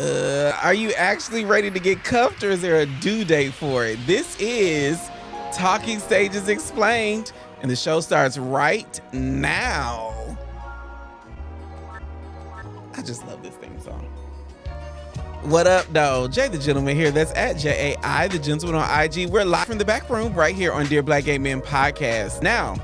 Are you actually ready to get cuffed, or is there a due date for it? This is Talking Stages Explained, and the show starts right now. I just love this theme song. What up, though? Jay the Gentleman here. That's at JAI the Gentleman on IG. We're live from the back room right here on Dear Black Gay Men podcast. Now,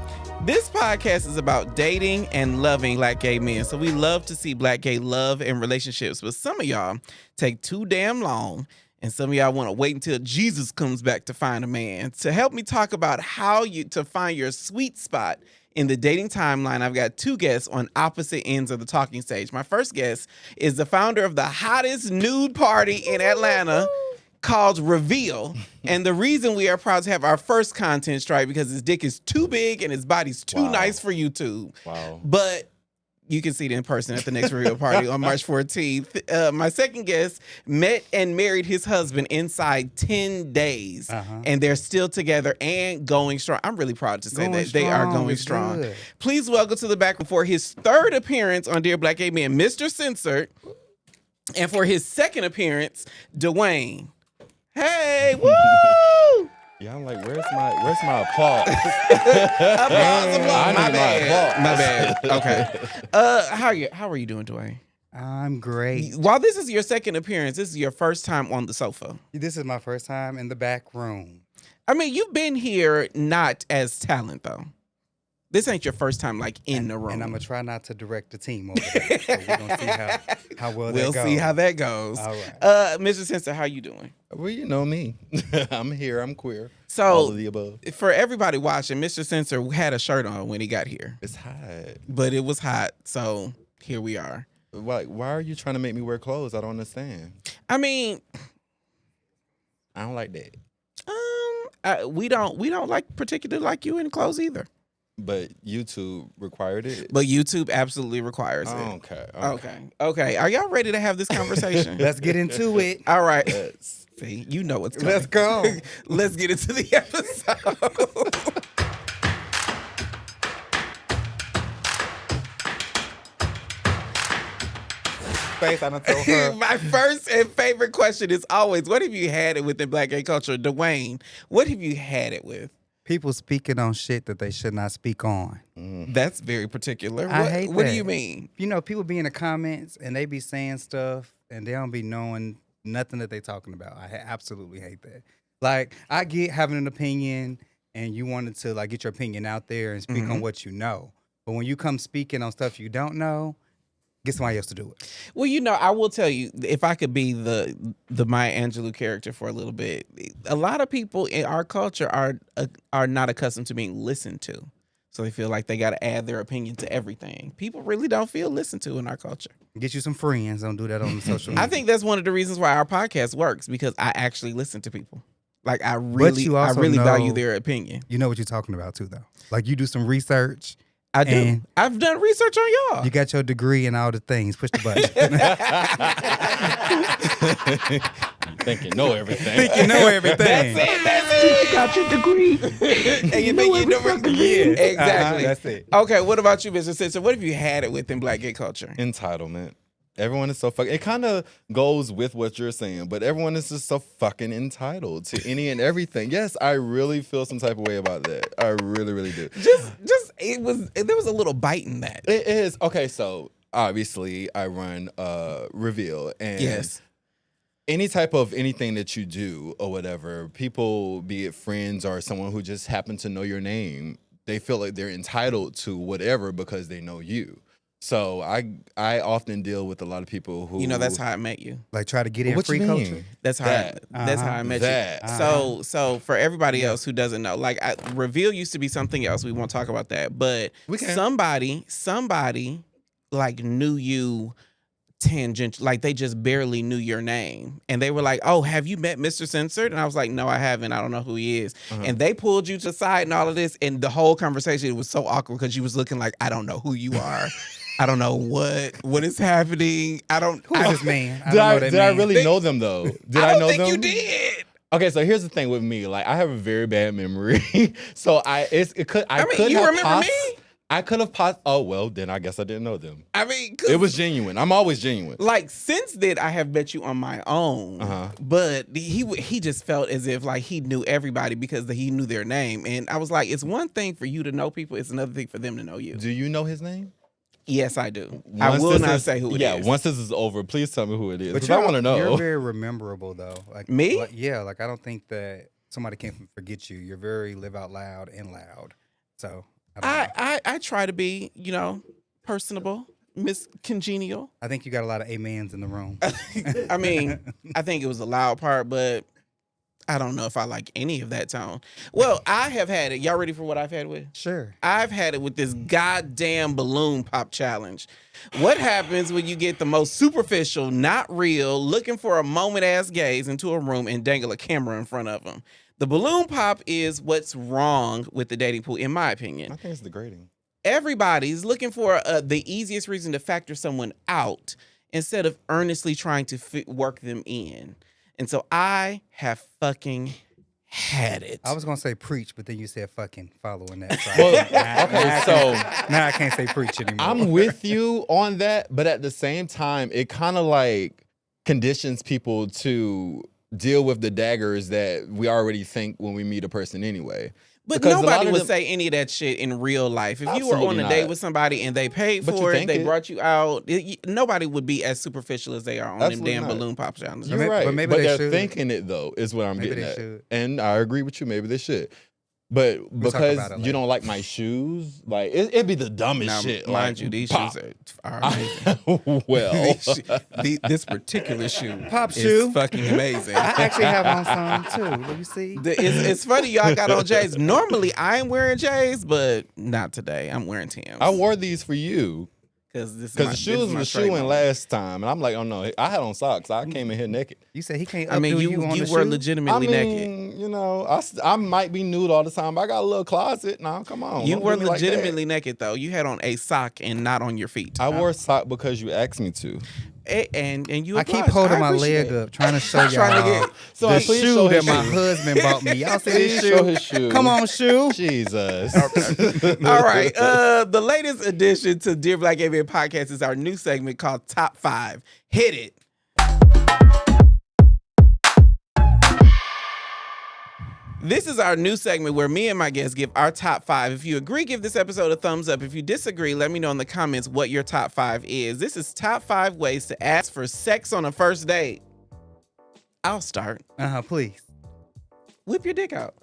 this podcast is about dating and loving Black gay men. So we love to see Black gay love and relationships, but some of y'all take too damn long, and some of y'all want to wait until Jesus comes back to find a man. To help me talk about how to find your sweet spot in the dating timeline, I've got two guests on opposite ends of the talking stage. My first guest is the founder of the hottest nude party in Atlanta called Reveal. And the reason we are proud to have our first content strike because his dick is too big and his body's too nice for YouTube. Wow. But you can see it in person at the next Reveal party on March 14th. My second guest met and married his husband inside 10 days. And they're still together and going strong. I'm really proud to say that they are going strong. Good. Please welcome to the back for his third appearance on Dear Black Gay Men, Mr. Censored. And for his second appearance, Dwayne. Hey, woo! Yeah, I'm like, where's my applause? applause. My bad. Okay. How are you doing, Dwayne? I'm great. While this is your second appearance, this is your first time on the sofa. This is my first time in the back room. I mean, you've been here not as talent, though. This ain't your first time, like, in the room. And I'm going to try not to direct the team over there. So we're going to see how well that goes. We'll see how that goes. All right. Mr. Sensor, how you doing? Well, you know me. I'm here. I'm queer. So, all of the above. For everybody watching, Mr. Sensor had a shirt on when he got here. It's hot. But it was hot, so here we are. Why are you trying to make me wear clothes? I don't understand. I mean, I don't like that. We don't particularly like you in clothes either. But YouTube required it. But YouTube absolutely requires it. Okay. Are y'all ready to have this conversation? Let's get into it. All right. Yes. See, you know what's coming. Let's go. Let's get into the episode. Face, I done told her. My first and favorite question is always, what have you had it with in Black gay culture? Dwayne, what have you had it with? People speaking on shit that they should not speak on. That's very particular. I hate what that. do you mean? You know, people be in the comments and they be saying stuff and they don't be knowing nothing that they talking about. I absolutely hate that. Like, I get having an opinion and you wanted to like get your opinion out there and speak on what you know. But when you come speaking on stuff you don't know, get somebody else to do it. Well, you know, I will tell you, if I could be the Maya Angelou character for a little bit, a lot of people in our culture are not accustomed to being listened to. So they feel like they got to add their opinion to everything. People really don't feel listened to in our culture. Get you some friends. Don't do that on the social media. I think that's one of the reasons why our podcast works, because I actually listen to people. Like, I really value their opinion. You know what you're talking about too, though. Like, you do some research. I do. I've done research on y'all. You got your degree and all the things. Push the button. Think you know everything. Think you know everything. That's it. You got your degree. And you think you know everything. Yeah, exactly. That's it. Okay, what about you, Mr. Sister? What have you had it with in Black gay culture? Entitlement. Everyone is so fucking. It kind of goes with what you're saying, but everyone is just so fucking entitled to any and everything. Yes, I really feel some type of way about that. I really, really do. There was a little bite in that. It is okay. So obviously, I run Reveal, and yes, any type of anything that you do or whatever, people, be it friends or someone who just happen to know your name, they feel like they're entitled to whatever because they know you. So I often deal with a lot of people who, you know, that's how I met you. Like, try to get in What free you mean? culture. That's how that's how I met you. So for everybody else who doesn't know, like, Reveal used to be something else. We won't talk about that, but somebody like knew you tangent, like they just barely knew your name, and they were like, "Oh, have you met Mr. Censored?" And I was like, "No, I haven't. I don't know who he is." And they pulled you to the side and all of this, and the whole conversation was so awkward because you was looking like, "I don't know who you are." I don't know what is happening. Who is this man? Did I really know them though? Did I know them? I don't think you did. Okay, so here's the thing with me. Like, I have a very bad memory, so I mean, you remember me? I could have oh, well, then I guess I didn't know them. I mean, It was genuine. I'm always genuine. like since then I have met you on my own, but he just felt as if like he knew everybody because he knew their name, and I was like, it's one thing for you to know people, it's another thing for them to know you. Do you know his name? Yes, I do. I will not say who it is. Yeah, once this is over, please tell me who it is. But Because I want to know. You're very rememberable though. Like me? Like, yeah, like I don't think that somebody can forget you. You're very live out loud and loud. So I try to be, personable, congenial. I think you got a lot of amens in the room. I mean, I think it was the loud part, but I don't know if I like any of that tone. Well, I have had it. Y'all ready for what I've had with? Sure. I've had it with this goddamn balloon pop challenge. What happens when you get the most superficial, not real, looking for a moment-ass gaze into a room and dangle a camera in front of them? The balloon pop is what's wrong with the dating pool, in my opinion. I think it's degrading. Everybody's looking for the easiest reason to factor someone out instead of earnestly trying to work them in. And so I have fucking had it. I was gonna say preach, but then you said fucking following that. So now I can't say preach anymore. I'm with you on that, but at the same time, it kind of like conditions people to deal with the daggers that we already think when we meet a person anyway. But Because nobody would say any of that shit in real life. If you were on a date with somebody and they paid for it, they brought you out, nobody would be as superficial as they are on them damn balloon pop challenges. You're right. But maybe they're thinking it, though, is what I'm getting at. Should. And I agree with you. Maybe they should. But because you don't like my shoes, like it'd be the dumbest shit. Mind you, these shoes are amazing. Well, this particular shoe pop is shoe fucking amazing. I actually have on some too. Let me see. It's funny y'all got on J's. Normally I'm wearing J's, but not today. I'm wearing Tim's. I wore these for you. Because the shoes was shoeing last time, and I'm like, oh no, I had on socks. I came in here naked. You said he can't. I mean, you were legitimately naked. You know, I might be nude all the time, but I got a little closet. Now, come on. You were legitimately naked though. You had on a sock and not on your feet. I wore a sock because you asked me to. And you. I keep holding my leg up, trying to show y'all the shoe that my husband bought me. Y'all see this shoe? Show his shoe. Come on, shoe. Jesus. All right. The latest addition to Dear Black Gay Men podcast is our new segment called Top 5. Hit it. This is our new segment where me and my guests give our top 5. If you agree, give this episode a thumbs up. If you disagree, let me know in the comments what your top 5 is. This is top 5 ways to ask for sex on a first date. I'll start. Please. Whip your dick out.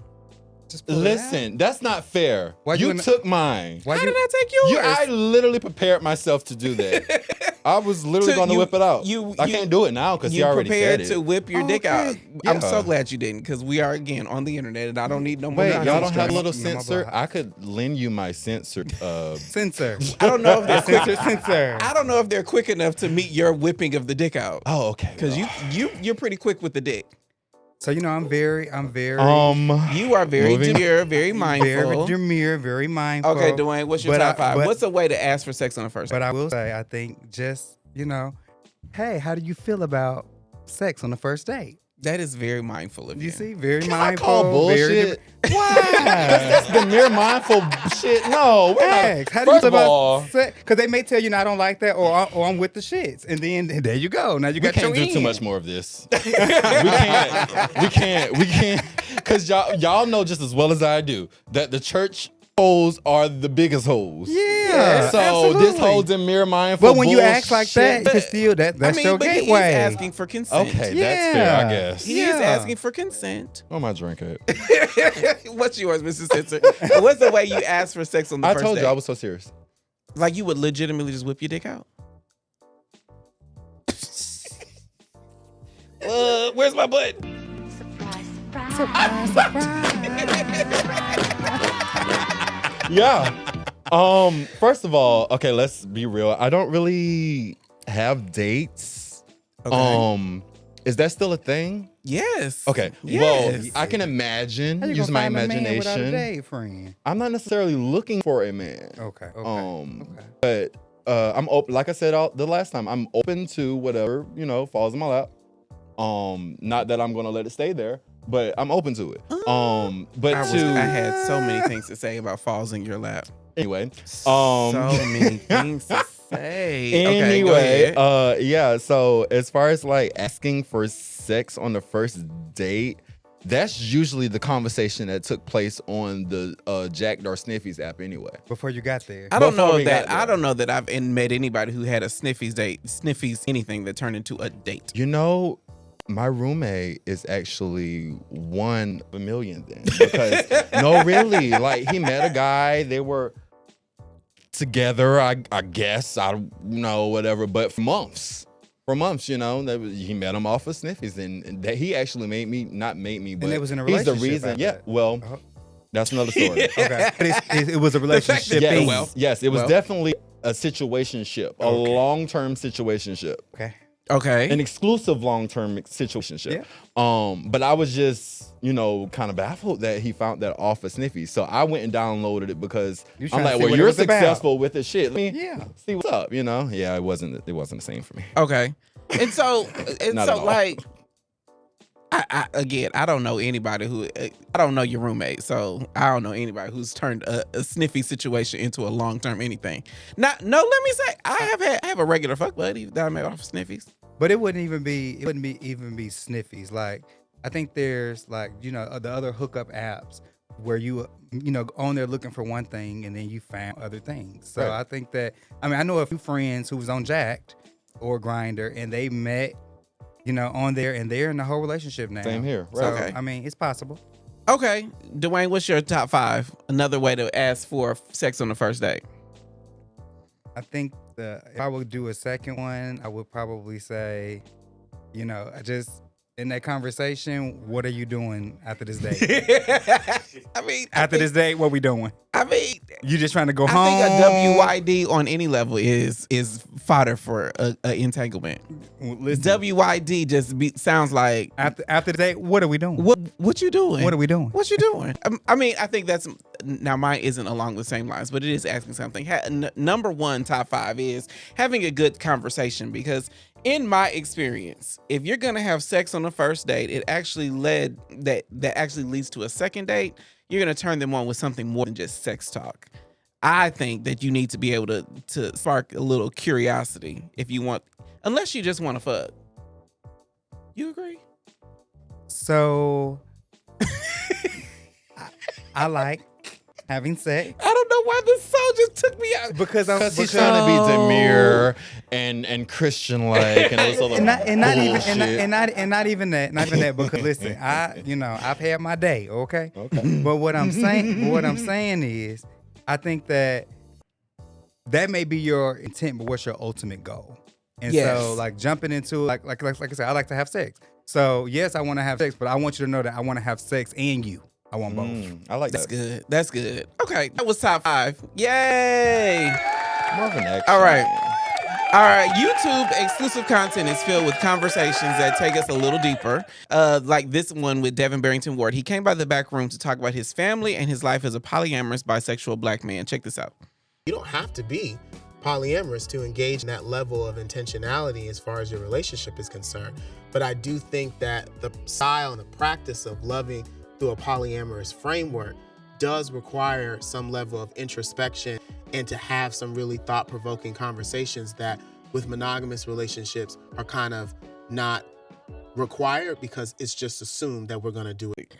Just listen, that's not fair. You took mine. How did I take yours? I literally prepared myself to do that. I was literally going to whip it out. I can't do it now because you already said it. You prepared to whip your dick out. Yeah. I'm so glad you didn't because we are, again, on the internet and I don't need no more. Wait, y'all don't have a little censor? I could lend you my censor. Censor. I don't know if they're censor. I don't know if they're quick enough to meet your whipping of the dick out. Oh, okay. Because you're pretty quick with the dick. So I'm very. You are very demure, very mindful. Very demure, very mindful. Okay, Dwayne, what's your top 5? What's a way to ask for sex on the first date? But I will say, I think just hey, how do you feel about sex on the first date? That is very mindful of you. You see, very mindful. I call bullshit. Why? That's the mere mindful shit. No, we're not. How do you feel about sex? Because they may tell you, I don't like that, or I'm with the shits, and then there you go. Now you got your. We can't do too much more of this. We can't, because y'all know just as well as I do that the church holes are the biggest holes. Yeah. So absolutely. this whole demure mindful. But when you act like that, you can still that's your gateway. He's asking for consent. Okay, that's fair, I guess. He is asking for consent. Oh, my drink at? What's yours, Mr. Censor? What's the way you ask for sex on the first date? I told you I was so serious. Like you would legitimately just whip your dick out? Where's my butt? Surprise. Yeah. First of all, okay, let's be real. I don't really have dates. Okay. Is that still a thing? Yes. Okay. Yes. Well, I can imagine. Use my imagination. Without a date, friend? I'm not necessarily looking for a man. Okay. But I'm open. Like I said the last time, I'm open to whatever falls in my lap. Not that I'm gonna let it stay there, but I'm open to it. But I had so many things to say about falls in your lap. Anyway, so many things to say. Anyway, okay, go ahead. yeah. So as far as like asking for sex on the first date, that's usually the conversation that took place on the Jacked or Sniffies app anyway. Before you got there. I don't Before know we that. got there. I don't know that I've met anybody who had a Sniffies anything that turned into a date. You know, my roommate is actually 1 of a million then. Because no, really, like he met a guy. They were together, I guess. I don't know, whatever. But for months, you know, he met him off of Sniffies, and that he actually not made me, but And it was in a he's the relationship reason. after Yeah, that. well, that's another story. Okay. But it was a relationship. that- thing. well- Yes, it was well. definitely a situationship, a Okay. long-term situationship. Okay. Okay. An exclusive long-term situationship. But I was just, you know, kind of baffled that he found that off of Sniffy. So I went and downloaded it because You I'm trying to like, see well, what it you're was about. successful with this shit. Let me Yeah. see what's up, you know? Yeah, it wasn't the same for me. Okay. And so, Not at all. like, I don't know anybody I don't know your roommate, so I don't know anybody who's turned a sniffy situation into a long-term anything. Let me say, I have a regular fuck buddy that I met off of Sniffies. But it wouldn't even be sniffies. Like, I think there's like, you know, the other hookup apps where you know, on there looking for one thing and then you found other things. So Right. I think that, I mean, I know a few friends who was on Jacked or Grindr and they met, you know, on there and they're in a whole relationship now. Same here. So, Right. Okay. I mean, it's possible. Okay, Dwayne, what's your top 5? Another way to ask for sex on the first date. I think if I would do a second one, I would probably say, you know, in that conversation, what are you doing after this date? After this date, what we doing? You just trying to go home? I think a WYD on any level is fodder for a entanglement. Listen, WYD just sounds like after the date, what are we doing? what you doing? What are we doing? What you doing? I mean, I think that's now mine isn't along the same lines, but it is asking something. Number 1, top 5 is having a good conversation, because in my experience, if you're gonna have sex on the first date, it actually actually leads to a second date. You're gonna turn them on with something more than just sex talk. I think that you need to be able to spark a little curiosity if you want, unless you just want to fuck. You agree? So, I like having sex I don't know why the soul just took me out. because He's trying to be demure and Christian-like and all this other not even that. Because listen, I've had my day, okay. But what I'm saying is, I think that may be your intent, but what's your ultimate goal? And Yes. so, like jumping into like I said, I like to have sex. So yes, I want to have sex, but I want you to know that I want to have sex and you. I want both. I like That's that. good. That's good. Okay, that was top 5. Yay! More of an action. All right. YouTube exclusive content is filled with conversations that take us a little deeper. Like this one with Devin Barrington Ward. He came by the back room to talk about his family and his life as a polyamorous bisexual black man. Check this out. You don't have to be polyamorous to engage in that level of intentionality as far as your relationship is concerned. But I do think that the style and the practice of loving through a polyamorous framework does require some level of introspection and to have some really thought-provoking conversations that with monogamous relationships are kind of not required because it's just assumed that we're going to do it.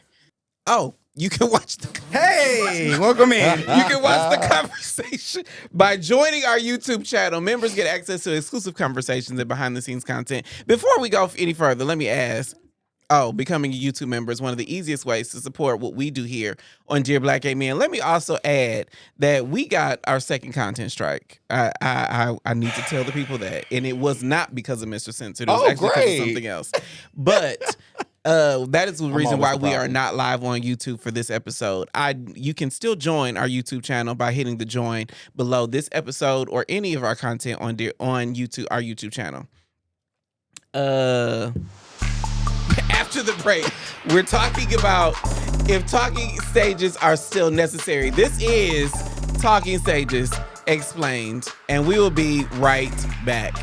Oh, you can watch the Hey, welcome in. You can watch the conversation by joining our YouTube channel. Members get access to exclusive conversations and behind-the-scenes content. Before we go any further, let me ask. Becoming a YouTube member is one of the easiest ways to support what we do here on Dear Black Gay Men. Let me also add that we got our second content strike. I need to tell the people that. And it was not because of Mr. Censored. It was actually because of something else. But that is the reason why we are not live on YouTube for this episode. You can still join our YouTube channel by hitting the join below this episode or any of our content on YouTube, our YouTube channel. After the break, we're talking about if talking stages are still necessary. This is Talking Stages Explained, and we will be right back.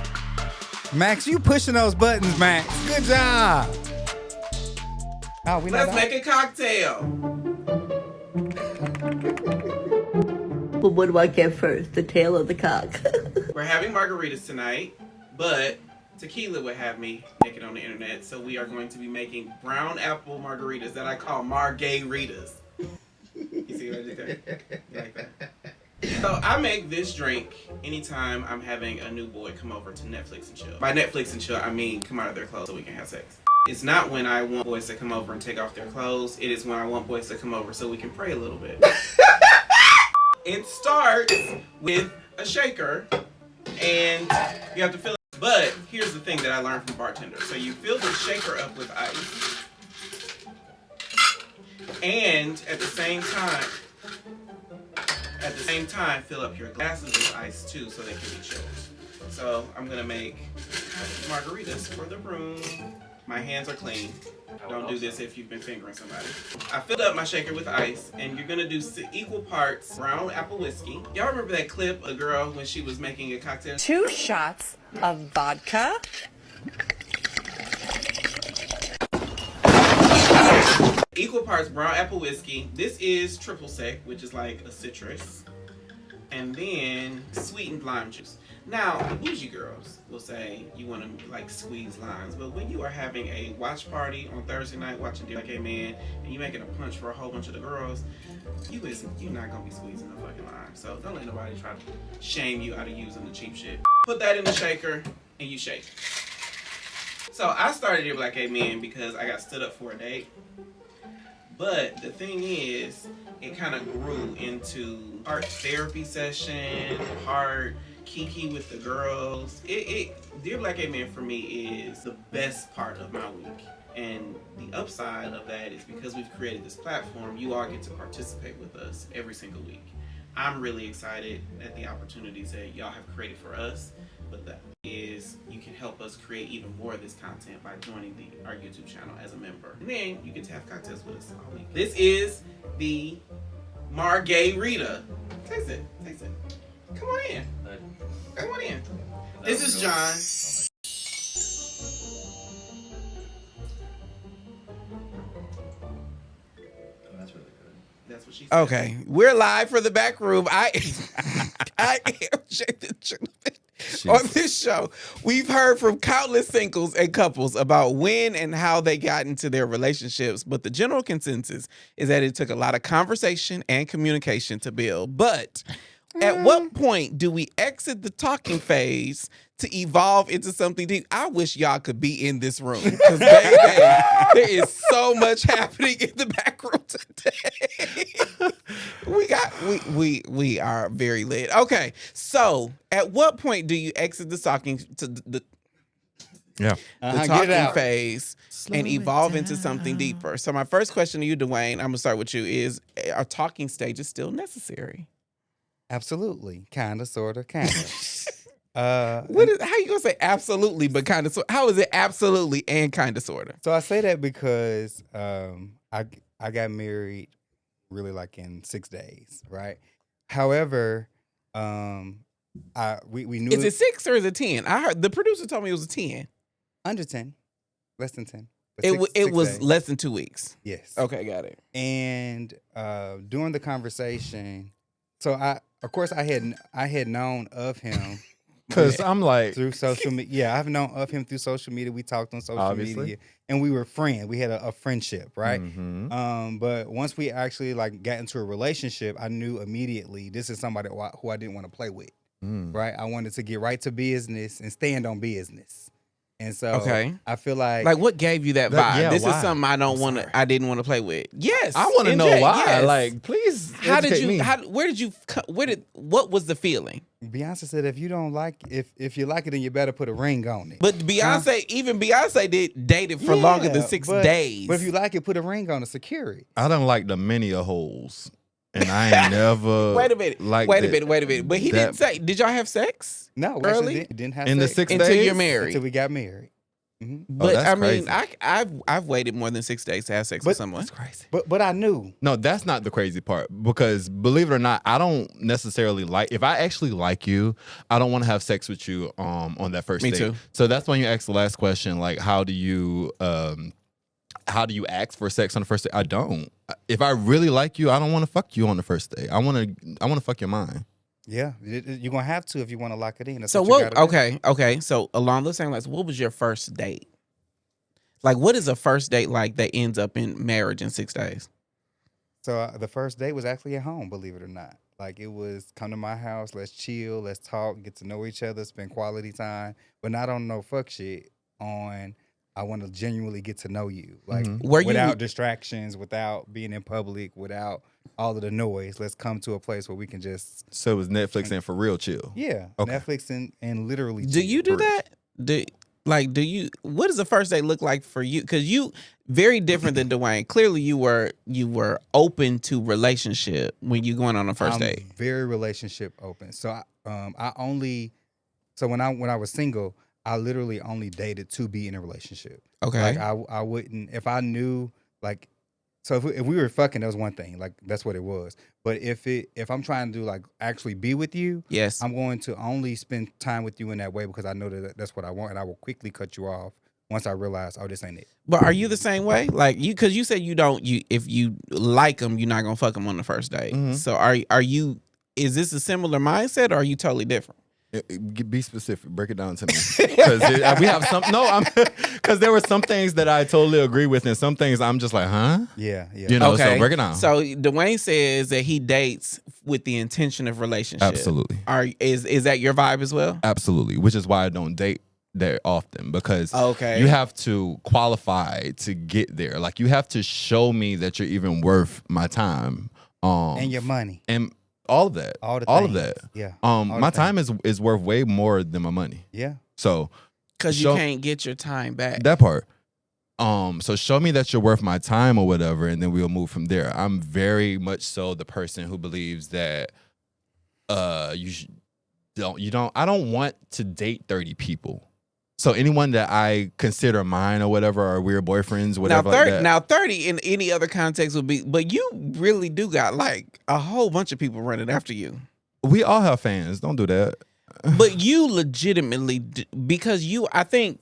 Max, you pushing those buttons, Max. Good job. Oh, Let's make a cocktail. But what do I get first, the tail or the cock? We're having margaritas tonight, but tequila would have me naked on the internet, so we are going to be making brown apple margaritas that I call margaritas. You see what I did there? You like that? So I make this drink anytime I'm having a new boy come over to Netflix and chill. By Netflix and chill, I mean come out of their clothes so we can have sex. It's not when I want boys to come over and take off their clothes. It is when I want boys to come over so we can pray a little bit. It starts with a shaker, and you have to fill it. But here's the thing that I learned from bartenders. So you fill the shaker up with ice, and at the same time, fill up your glasses with ice too, so they can be chilled. So I'm gonna make margaritas for the room. My hands are clean. Don't do this if you've been fingering somebody. I filled up my shaker with ice, and you're gonna do equal parts brown apple whiskey. Y'all remember that clip, a girl when she was making a cocktail? 2 shots of vodka. Equal parts brown apple whiskey. This is triple sec, which is like a citrus. And then sweetened lime juice. Now, the bougie girls will say you want to like squeeze limes, but when you are having a watch party on Thursday night watching Dear Black Gay Man and you're making a punch for a whole bunch of the girls, you're not going to be squeezing no fucking lime. So don't let nobody try to shame you out of using the cheap shit. Put that in the shaker and you shake. So I started Dear Black Gay Man because I got stood up for a date. But the thing is, it kind of grew into art therapy session, part kiki with the girls. Dear Black Gay Man for me is the best part of my week. And the upside of that is because we've created this platform, you all get to participate with us every single week. I'm really excited at the opportunities that y'all have created for us. But that is, you can help us create even more of this content by joining our YouTube channel as a member. And then you get to have cocktails with us all week. This is the Margarita. Taste it. Taste it. Come on in. Come on in. This is John. That's really good. That's what she said. Okay, we're live for the back room. I am Jay the Gentleman. On this show, we've heard from countless singles and couples about when and how they got into their relationships, but the general consensus is that it took a lot of conversation and communication to build. But at what point do we exit the talking phase to evolve into something deep? I wish y'all could be in this room because baby, there is so much happening in the back room today. We are very lit. Okay, so at what point do you exit the talking to the talking phase and evolve into something deeper? So my first question to you, Dwayne, I'm gonna start with you: is are talking stages still necessary? Absolutely, kind of, sort of, kind of. How you gonna say absolutely, but kind of? How is it absolutely and kind of, sort of? So I say that because I got married really like in 6 days, right? However, we knew. Is it 6 or is it 10? I heard the producer told me it was a 10. Under 10, less than 10. It was days. less than 2 weeks. Yes. Okay, got it. And during the conversation, so I had known of him. Because I'm like, through social media. Yeah, I've known of him through social media. We talked on social media, and we were friends. We had a friendship, right? Mm-hmm. But once we actually like got into a relationship, I knew immediately this is somebody who I didn't want to play with, right? I wanted to get right to business and stand on business. And so I feel like what gave you that vibe? Yeah, this why? is something I didn't want to play with. Yes, I want to know why. Yes. Like, please. How did you? Me. What was the feeling? Beyonce said, if you don't like, if you like it, then you better put a ring on it. But Beyonce did dated for longer than 6 days. But if you like it, put a ring on it, secure it. I don't like the many of holes, and I ain't never. Wait a minute. But he didn't say. Did y'all have sex? No, we early didn't have in the sex 6 days until you're married. until we got married. Mm-hmm. But that's I mean, crazy. I've waited more than 6 days to have sex with someone. That's crazy. But I knew. No, that's not the crazy part, because believe it or not, I don't necessarily like, if I actually like you, I don't want to have sex with you on that first Me date. too. So that's when you ask the last question, like, how do you how do you ask for sex on the first date? I don't. If I really like you, I don't want to fuck you on the first date. I want to fuck your mind. Yeah, you're gonna have to if you want to lock it in. That's So what? You what? gotta do. Okay. So along those same lines, what was your first date? Like, what is a first date like that ends up in marriage in 6 days? So the first date was actually at home, believe it or not. Like it was come to my house, let's chill, let's talk, get to know each other, spend quality time, but not on no fuck shit. On I want to genuinely get to know you, like without distractions, without being in public, without all of the noise. Let's come to a place where we can just So it was Netflix and for real chill. yeah, Okay. Netflix and literally. Do you do that? Do you? What does the first date look like for you? Because you very different than Dwayne. Clearly, you were open to relationship when you going on a 1st date. Very relationship open. So I only when I was single, I literally only dated to be in a relationship. Okay. Like I wouldn't if I knew like. So if we were fucking, that was one thing. Like that's what it was. But if I'm trying to like actually be with you, Yes. I'm going to only spend time with you in that way because I know that that's what I want, and I will quickly cut you off once I realize, oh, this ain't it. But are you the same way? Like you, because you said you don't. You if you like them, you're not gonna fuck them on the first date. So are you? Is this a similar mindset, or are you totally different? Be specific. Break it down to me. Because we have some. No, because there were some things that I totally agree with, and some things I'm just like, huh? Yeah. You know. So break it down. So Dwayne says that he dates with the intention of relationship. Absolutely. Is that your vibe as well? Absolutely. Which is why I don't date that often, because you have to qualify to get there. Like you have to show me that you're even worth my time. And your money. And all of that. All of that. Yeah. My time is worth way more than my money. Yeah. So because you can't get your time back. That part. So show me that you're worth my time or whatever, and then we'll move from there. I'm very much so the person who believes that I don't want to date 30 people. So anyone that I consider mine or whatever, or we're boyfriends, whatever. Now 30 in any other context would be, but you really do got like a whole bunch of people running after you. We all have fans. Don't do that. But you legitimately, because I think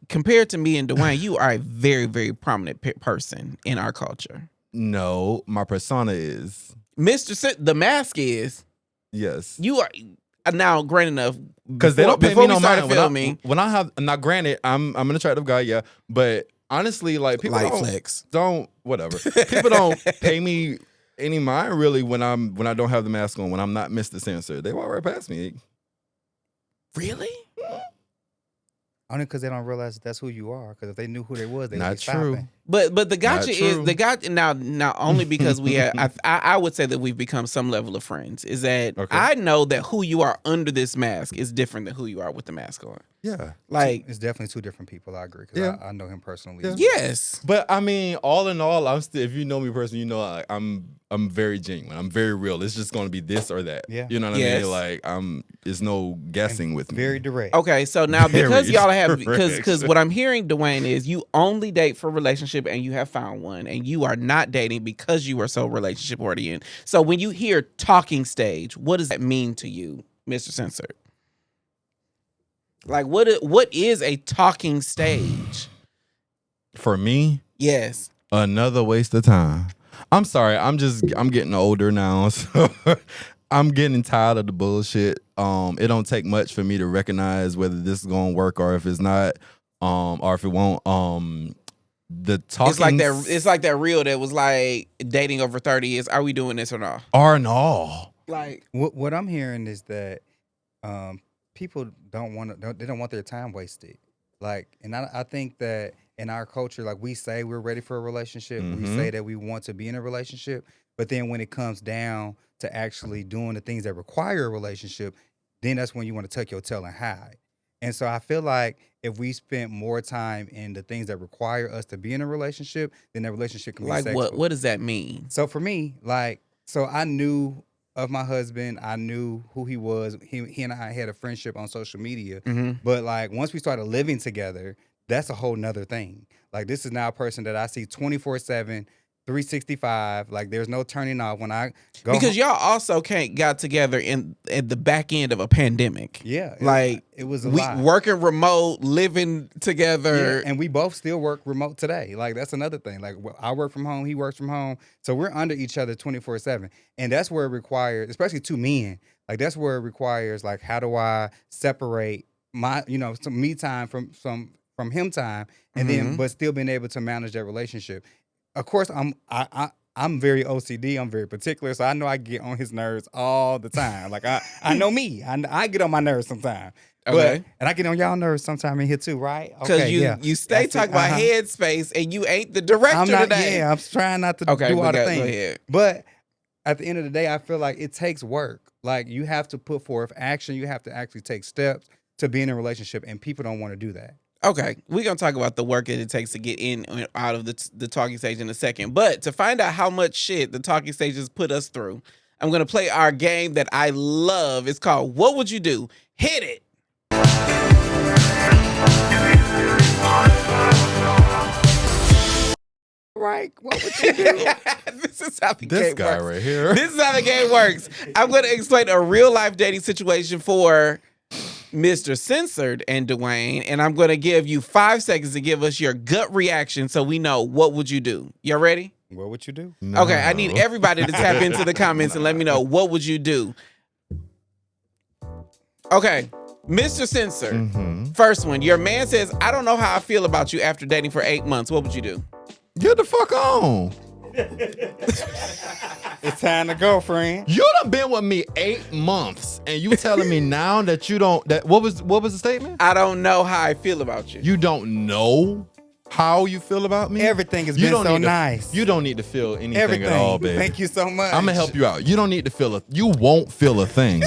compared to me and Dwayne, you are a very, very prominent person in our culture. No, my persona is. The mask is. Yes. You are. Now, granted enough, because they don't pay me no mind. When I have, now granted, I'm an attractive guy, yeah, but honestly, like people don't whatever. People don't pay me any mind really when I don't have the mask on, when I'm not Mr. Censor. They walk right past me. Really? Only because they don't realize that's who you are. Because if they knew who they was, they would be true. stopping. But the gotcha is the gotcha now only because we have I would say that we've become some level of friends. Is that I know that who you are under this mask is different than who you are with the mask on. Yeah, like it's definitely two different people. I agree because I know him personally. Yeah. Yes, but I mean, all in all, I'm still. If you know me personally, you know I'm very genuine. I'm very real. It's just gonna be this or that. Yeah, you know what I mean. Like there's no guessing with me. Very direct. Okay, so now because y'all have because what I'm hearing, Dwayne, is you only date for relationship and you have found one, and you are not dating because you are so relationship oriented. So when you hear talking stage, what does that mean to you, Mr. Censored? Like what is a talking stage? For me? Yes. Another waste of time. I'm sorry. I'm getting older now, so I'm getting tired of the bullshit. It don't take much for me to recognize whether this is gonna work or if it's not, or if it won't. The talking. It's like that reel that was like dating over 30 years. Are we doing this or not? Or no. Like what I'm hearing is that people don't want their time wasted. Like, and I think that in our culture, like we say we're ready for a relationship, we say that we want to be in a relationship, but then when it comes down to actually doing the things that require a relationship, then that's when you want to tuck your tail and hide. And so I feel like if we spent more time in the things that require us to be in a relationship, then that relationship can be like sexual. what does that mean? So for me, so I knew of my husband, I knew who he was. He and I had a friendship on social media. But like once we started living together, that's a whole nother thing. Like this is now a person that I see 24/7, 365. Like there's no turning off when I go Because home. y'all also got together at the back end of a pandemic. Yeah, it was a we lot. working remote, living together. Yeah, and we both still work remote today. Like that's another thing. Like I work from home, he works from home, so we're under each other 24/7. And that's where it requires, especially two men. Like that's where it requires. Like how do I separate my some me time from him time, and then but still being able to manage that relationship. Of course, I'm very OCD. I'm very particular, so I know I get on his nerves all the time. Like I know me. I get on my nerves sometimes. Okay. And I get on y'all nerves sometime in here too, right? Because Okay, you stay That's it. talking about headspace and you ain't the director I'm not. today. Yeah, I'm trying not to do all the go things. ahead. But at the end of the day, I feel like it takes work. Like you have to put forth action. You have to actually take steps to be in a relationship, and people don't want to do that. Okay, we're going to talk about the work that it takes to get in and out of the talking stage in a second. But to find out how much shit the talking stages put us through, I'm going to play our game that I love. It's called What Would You Do? Hit it. Right? What would you do? This is how the This game guy works. right here. This is how the game works. I'm going to explain a real life dating situation for Mr. Censored and Dwayne, and I'm going to give you 5 seconds to give us your gut reaction so we know what would you do. Y'all ready? What would you do? No. Okay, I need everybody to tap into the comments and let me know what would you do. Okay, Mr. Censored. Mhm. First one, your man says, I don't know how I feel about you after dating for 8 months. What would you do? Get the fuck on. It's time to go, friend. You done been with me 8 months, and you telling me now that you don't. That what was the statement? I don't know how I feel about you. You don't know how you feel about me. Everything has You been don't so need to- nice. You don't need to feel anything Everything. at all, baby. Thank you so much. I'm gonna help you out. You don't need to feel a. You won't feel a thing.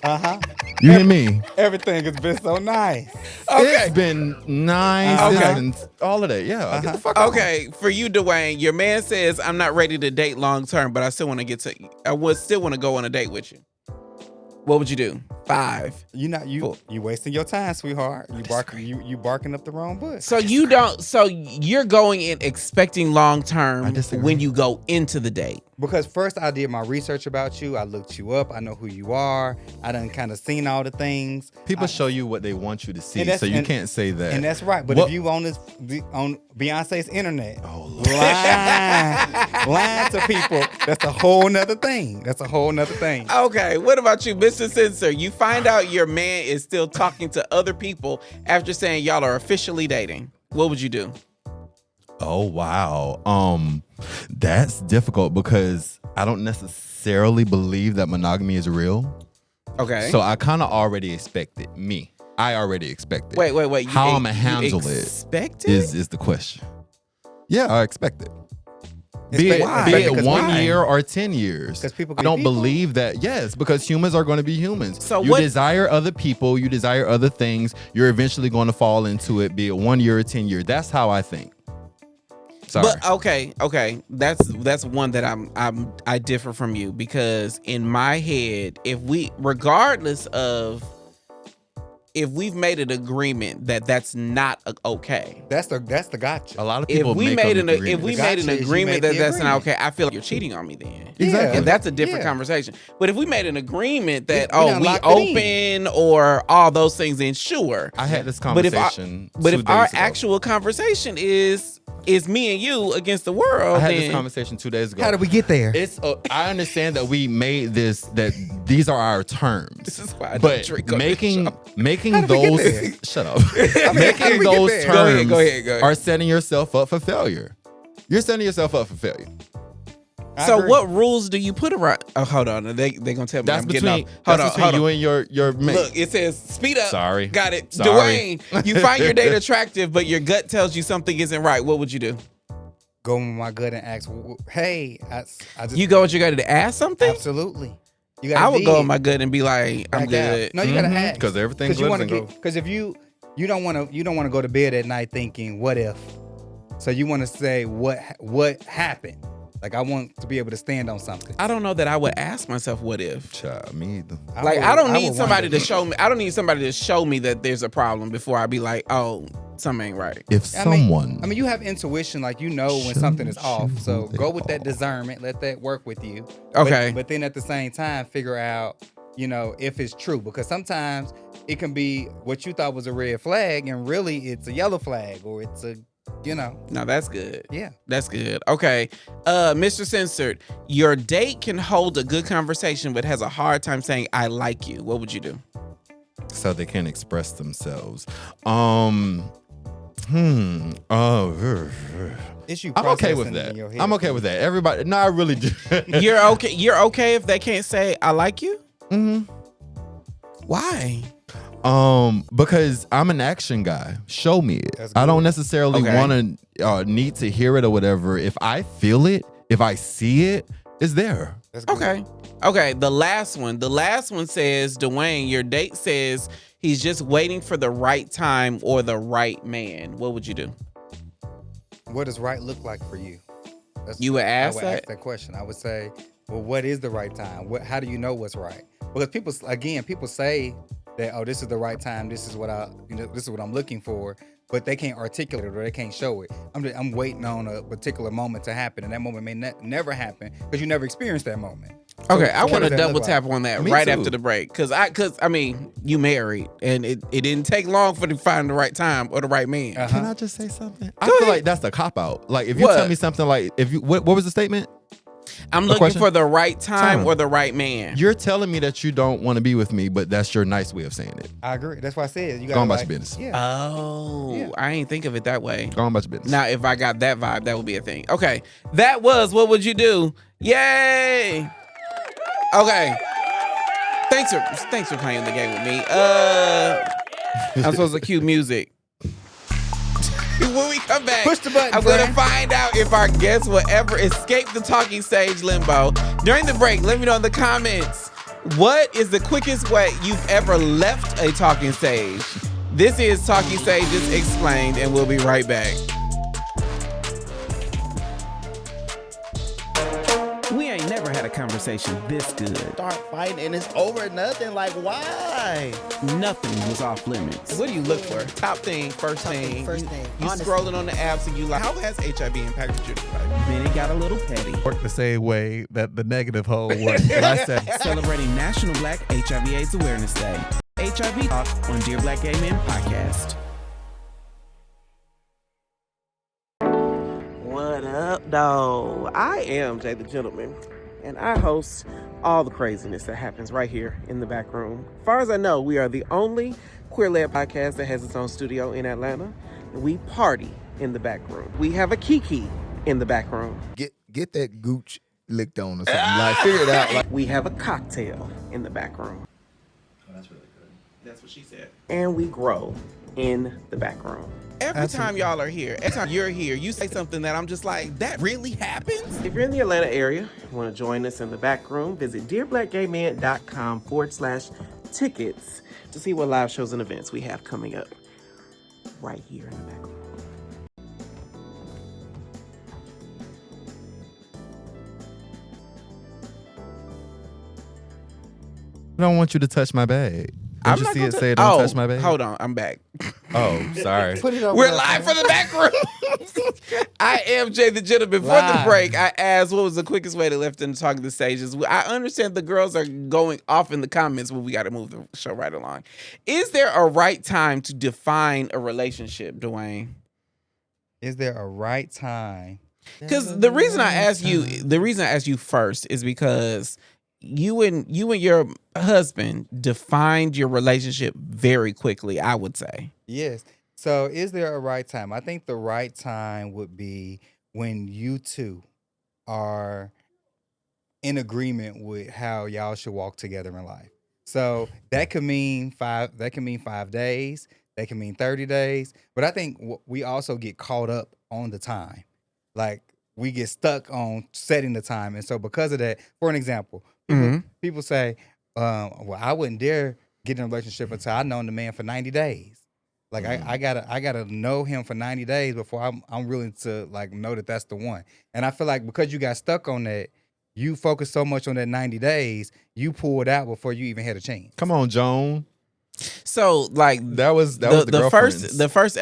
Uh-huh. You hear me? Everything has been so nice. It's been nice. Okay. And all of that. Yeah. Get the fuck on. Okay, for you, Dwayne, your man says, I'm not ready to date long term, but I still want to I would still want to go on a date with you. What would you do? 5. You wasting your time, sweetheart. You barking up the wrong bush. So you're going in expecting long term disagree. when you go into the date. Because first I did my research about you. I looked you up. I know who you are. I done kind of seen all the things. People show you what they want you to see, And that's- so you and- can't say that. And that's right. But What- if you on Beyonce's internet, Oh, lying to people, that's a whole nother thing. That's a whole nother thing. Okay, what about you, Mr. Censor? You find out your man is still talking to other people after saying y'all are officially dating. What would you do? Oh wow. That's difficult because I don't necessarily believe that monogamy is real. Okay. So I kind of already expect it. I already expect it. Wait. How I'm gonna handle it expect it? is the question. Yeah, I expect it. Why? Be it Because 1 why? year or 10 years. 'Cause people I can don't be people? believe that. Yes, because humans are going to be humans. So you what- desire other people, you desire other things. You're eventually going to fall into it, be it 1 year or 10 years. That's how I think. Sorry. But okay, that's one that I differ from you, because in my head, if we've made an agreement that that's not okay. That's the gotcha. a lot of If people we make made an if agreement. we The made an gotcha is you agreement made that the that's not agreement. okay, I feel like you're cheating on me then. Exactly. And that's a different Yeah. conversation. But if we made an agreement that We done we locked it open or all those things, then sure. I had this But if conversation. But 2 if our days ago. actual conversation is me and you against the world, I had then this conversation 2 days ago. How did we get there? It's I understand that we made this, that these are our terms. this is why I don't But drink on this making show. did we get those there? shut up. how did Making we get those there? terms Go ahead. are setting yourself up for failure. You're setting yourself up for failure. I So agree. what rules do you put around? Oh, hold on. They gonna tell me That's I'm getting between off. Hold that's on. between you and your mate. Look, it says speed up. Sorry. Got it. Sorry. Dwayne, you find your date attractive, but your gut tells you something isn't right. What would you do? Go with my gut and ask, hey, I just You go with your gut to ask something? absolutely. You I would dig. go with my gut and be like, I'm Back good. out. No, you gotta ask Because everything you want to glitters and get because if you don't want to go to bed at night thinking what if, so you want to say what happened. Like I want to be able to stand on something. I don't know that I would ask myself what if. Child, me either. Like I don't would need somebody wonder. to show me. I don't need somebody to show me that there's a problem before I be like, oh, Something ain't right. If someone, I mean, you have intuition, like you know when something is off. So go with that discernment. Let that work with you. Okay. But then at the same time, figure out, if it's true, because sometimes it can be what you thought was a red flag, and really it's a yellow flag, or it's a, No, that's good. Yeah. That's good. Okay. Mr. Censored, your date can hold a good conversation, but has a hard time saying, I like you. What would you do? so they can't express themselves. It's you. I'm okay with processing that. in your head. I'm okay with that. Everybody, no, I really do. You're okay if they can't say, I like you? Mm-hmm. Why? Because I'm an action guy. Show me it. That's I good. don't necessarily Okay. want to need to hear it or whatever. If I feel it, if I see it, it's there. That's good. Okay. The last one says, Dwayne, your date says he's just waiting for the right time or the right man. What would you do? What does right look like for you? You would ask I would that? ask that question. I would say, well, what is the right time? How do you know what's right? Because people say that, oh, this is the right time. This is what this is what I'm looking for, but they can't articulate it or they can't show it. I'm waiting on a particular moment to happen, and that moment may never happen because you never experienced that moment. Okay, I what want to does that double look tap like? on that Me right too. after the break. Cause you married and it didn't take long for to find the right time or the right man. Can I just say something? I feel like that's the cop out. Like if you What? tell me something like what was the statement? I'm A looking question? for the right time Time. or the right man. You're telling me that you don't want to be with me, but that's your nice way of saying it. I agree. That's why I said you got Go on about your business. Yeah. Oh, Yeah. I ain't think of it that way. Go on about your business. Now, if I got that vibe, that would be a thing. Okay, that was What Would You Do? Yay! Okay, thanks for playing the game with me. I'm supposed to cue music. When we come back, Push the button, I'm going to friend. find out if our guests will ever escape the talking stage limbo. During the break, let me know in the comments, what is the quickest way you've ever left a talking stage? This is Talking Stages Explained, and we'll be right back. We ain't never had a conversation this good. Start fighting and it's over nothing. Like, why? Nothing was off limits. What do you look for? Top thing, first thing. You Honestly. scrolling on the apps and you like, how has HIV impacted your life? Then it got a little petty. Work the same way that the negative hole works. I said, Celebrating National Black HIV/AIDS Awareness Day. HIV Talk on Dear Black Gay Men podcast. What up, though? I am Jay the Gentleman, and I host all the craziness that happens right here in the back room. As far as I know, we are the only queer-led podcast that has its own studio in Atlanta, and we party in the back room. We have a Kiki in the back room. Get that gooch licked on or something. Like, figure it out. Like, We have a cocktail in the back room. Oh, that's really good. That's what she said. And we grow in the back room. Every time y'all are here, every time you're here, you say something that I'm just like, that really happens? If you're in the Atlanta area, you want to join us in the back room, visit dearblackgaymen.com/tickets to see what live shows and events we have coming up right here in the back room. I don't want you to touch my bag. Did you see it say don't touch my bag? Hold on, I'm back. Oh, sorry. put it over We're there. live from the back room. I am Jay the Gentleman. Before the Live. break, I asked what was the quickest way to lift and talk the stages. I understand the girls are going off in the comments, but we got to move the show right along. Is there a right time to define a relationship, Dwayne? Is there a right time? Because the reason I ask you first is because you and your husband defined your relationship very quickly, I would say. Yes. So is there a right time? I think the right time would be when you two are in agreement with how y'all should walk together in life. So that could mean 5 days, that can mean 30 days, but I think we also get caught up on the time. Like we get stuck on setting the time. And so because of that, for an example, people say, well, I wouldn't dare get in a relationship until I've known the man for 90 days. Like I gotta know him for 90 days before I'm willing to like know that that's the one. And I feel like because you got stuck on that, you focused so much on that 90 days, you pulled out before you even had a chance. Come on, Joan. So like That was the girlfriends. the first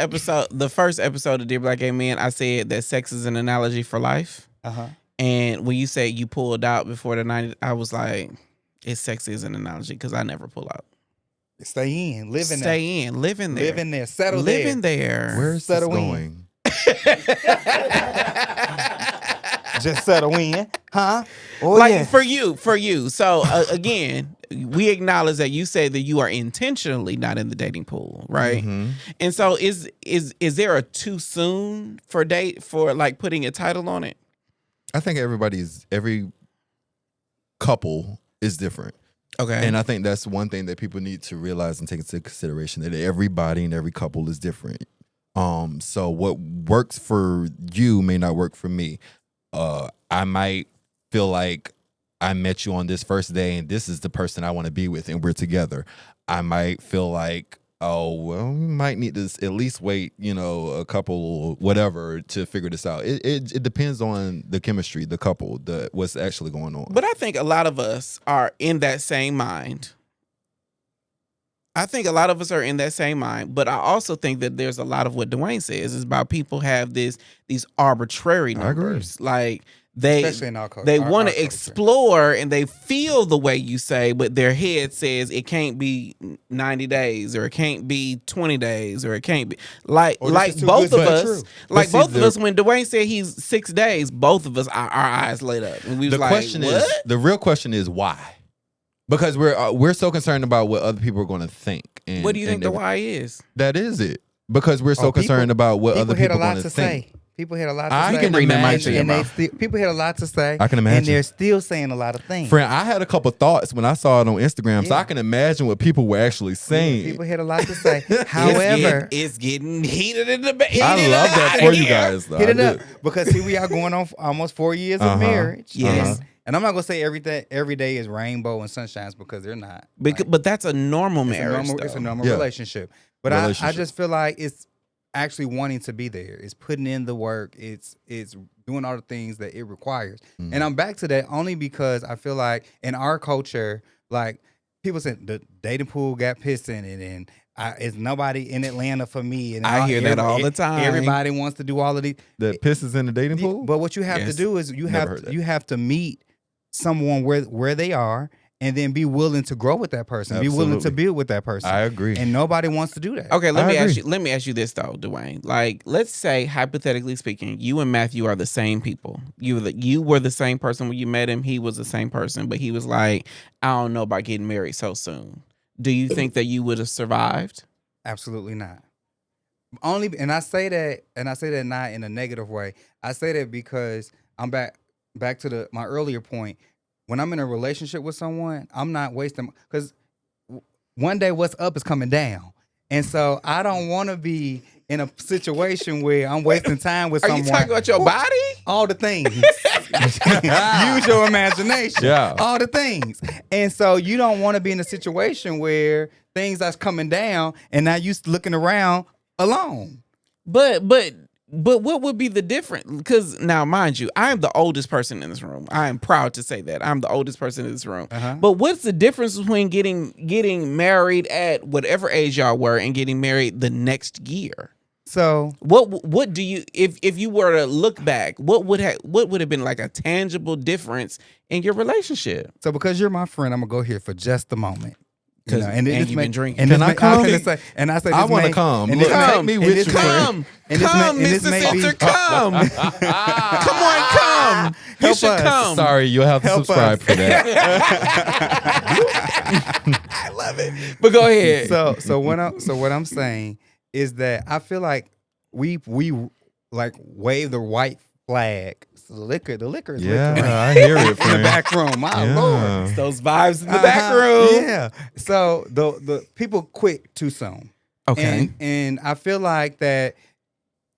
episode of Dear Black Gay Men, I said that sex is an analogy for life. And when you say you pulled out before the 90s, I was like, sex is an analogy because I never pull out. Stay in, live in there. Stay in, live in there. Live in there, settle live there. in there. Where's this going? Just settle in, huh? Oh, like yeah. for you. So again, we acknowledge that you say that you are intentionally not in the dating pool, right? Mm-hmm. And so is there a too soon for like putting a title on it? I think every couple is different. Okay. And I think that's one thing that people need to realize and take into consideration, that everybody and every couple is different. So what works for you may not work for me. I might feel like I met you on this first day and this is the person I want to be with and we're together. I might feel like, oh, well, we might need to at least wait, a couple, whatever, to figure this out. It depends on the chemistry, the couple, what's actually going on. But I think a lot of us are in that same mind. But I also think that there's a lot of what Dwayne says is about people have these arbitrary numbers. Like Especially in our culture. they want to explore and they feel the way you say, but their head says it can't be 90 days or it can't be 20 days or it can't be like both of us. Like both of us, when Dwayne said he's 6 days, both of us, our eyes lit up. And we was the real question is why? Because we're so concerned about what other people are going to think. And, what do you think the why is? That is it. Because we're so concerned about what other people are going to think. People had a lot to say. I can bring that mic to your mouth. People had a lot to say. I can imagine. And they're still saying a lot of things. Friend, I had a couple thoughts when I saw it on Instagram, so I can imagine what people were actually saying. Yeah, people had a lot to say. However, it's getting heated in the back. I love that for you guys, though. Hit it up. Because here we are going on almost 4 years of marriage. Yes. And I'm not gonna say every day is rainbow and sunshines because they're not. But that's a normal marriage. It's a normal relationship. But I just feel like it's actually wanting to be there. It's putting in the work. It's doing all the things that it requires. And I'm back to that only because I feel like in our culture, like people said the dating pool got pissed in it and it's nobody in Atlanta for me. And I hear that all the time. Everybody wants to do all of these. The pisses in the dating pool? But what you have to do is you have to meet someone where they are and then be willing to grow with that person. Absolutely. Be willing to build with that person. I agree. And nobody wants to do that. Okay, let me ask you this though, Dwayne. Like, let's say hypothetically speaking, you and Matthew are the same people. You were the same person when you met him. He was the same person, but he was like, I don't know about getting married so soon. Do you think that you would have survived? Absolutely not. And I say that not in a negative way. I say that because I'm back to my earlier point. When I'm in a relationship with someone, I'm not wasting, because one day what's up is coming down. And so I don't want to be in a situation where I'm wasting time with someone. Are you talking about your body? All the things. Use your imagination. Yeah. All the things. And so you don't want to be in a situation where things are coming down and now you looking around alone. But what would be the difference? Because now, mind you, I am the oldest person in this room. I am proud to say that. I'm the oldest person in this room. But what's the difference between getting married at whatever age y'all were and getting married the next year? So what do you, if you were to look back, what would have been like a tangible difference in your relationship? So because you're my friend, I'm gonna go here for just a moment. And you've been drinking. And I come? I want to come. And Look, come. take me with you, friend. Come, Mr. Center, come. Come on, come. You Help should us. come. Sorry, you'll have to Help subscribe us. for that. I love it. But go ahead. So what I'm saying is that I feel like we like wave the white flag. The liquor is liquor. I hear it, In the friend. back room. My Lord. It's those vibes in the back room. Yeah. So the people quit too soon. Okay. And I feel like that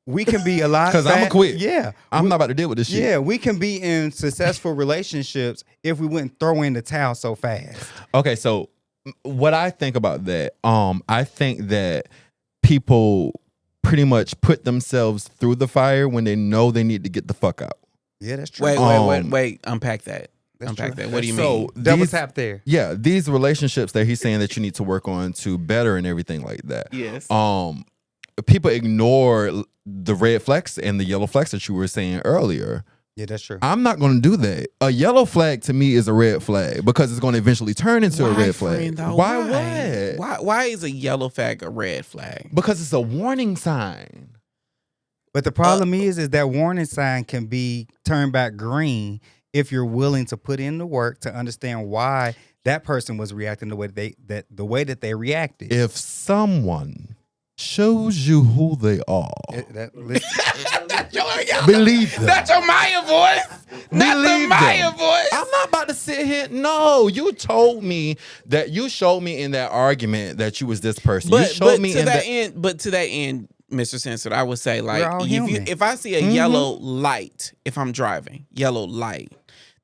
we can be a lot Because I'm going to quit. Yeah. I'm not about to deal with this shit. Yeah, we can be in successful relationships if we wouldn't throw in the towel so fast. Okay, so what I think about that, I think that people pretty much put themselves through the fire when they know they need to get the fuck out. Yeah, that's true. Wait. Unpack that. Unpack true. that. What do you So mean? Double these- tap there. Yeah, these relationships that he's saying that you need to work on to better and everything like that. Yes. People ignore the red flags and the yellow flags that you were saying earlier. Yeah, that's true. I'm not going to do that. A yellow flag to me is a red flag because it's going to eventually turn into a red flag. friend, though? Why? What? Why is a yellow flag a red flag? Because it's a warning sign. But the problem is that warning sign can be turned back green if you're willing to put in the work to understand why that person was reacting the way that they reacted. If someone shows you who they are, believe them. That's your Maya voice. Not the Believe Maya them. voice. I'm not about to sit here. No, you told me that you showed me in that argument that you was this person. You showed me to in that end. But to that end, Mr. Censored, I would say like We're all human. if I see a yellow light, if I'm driving, yellow light.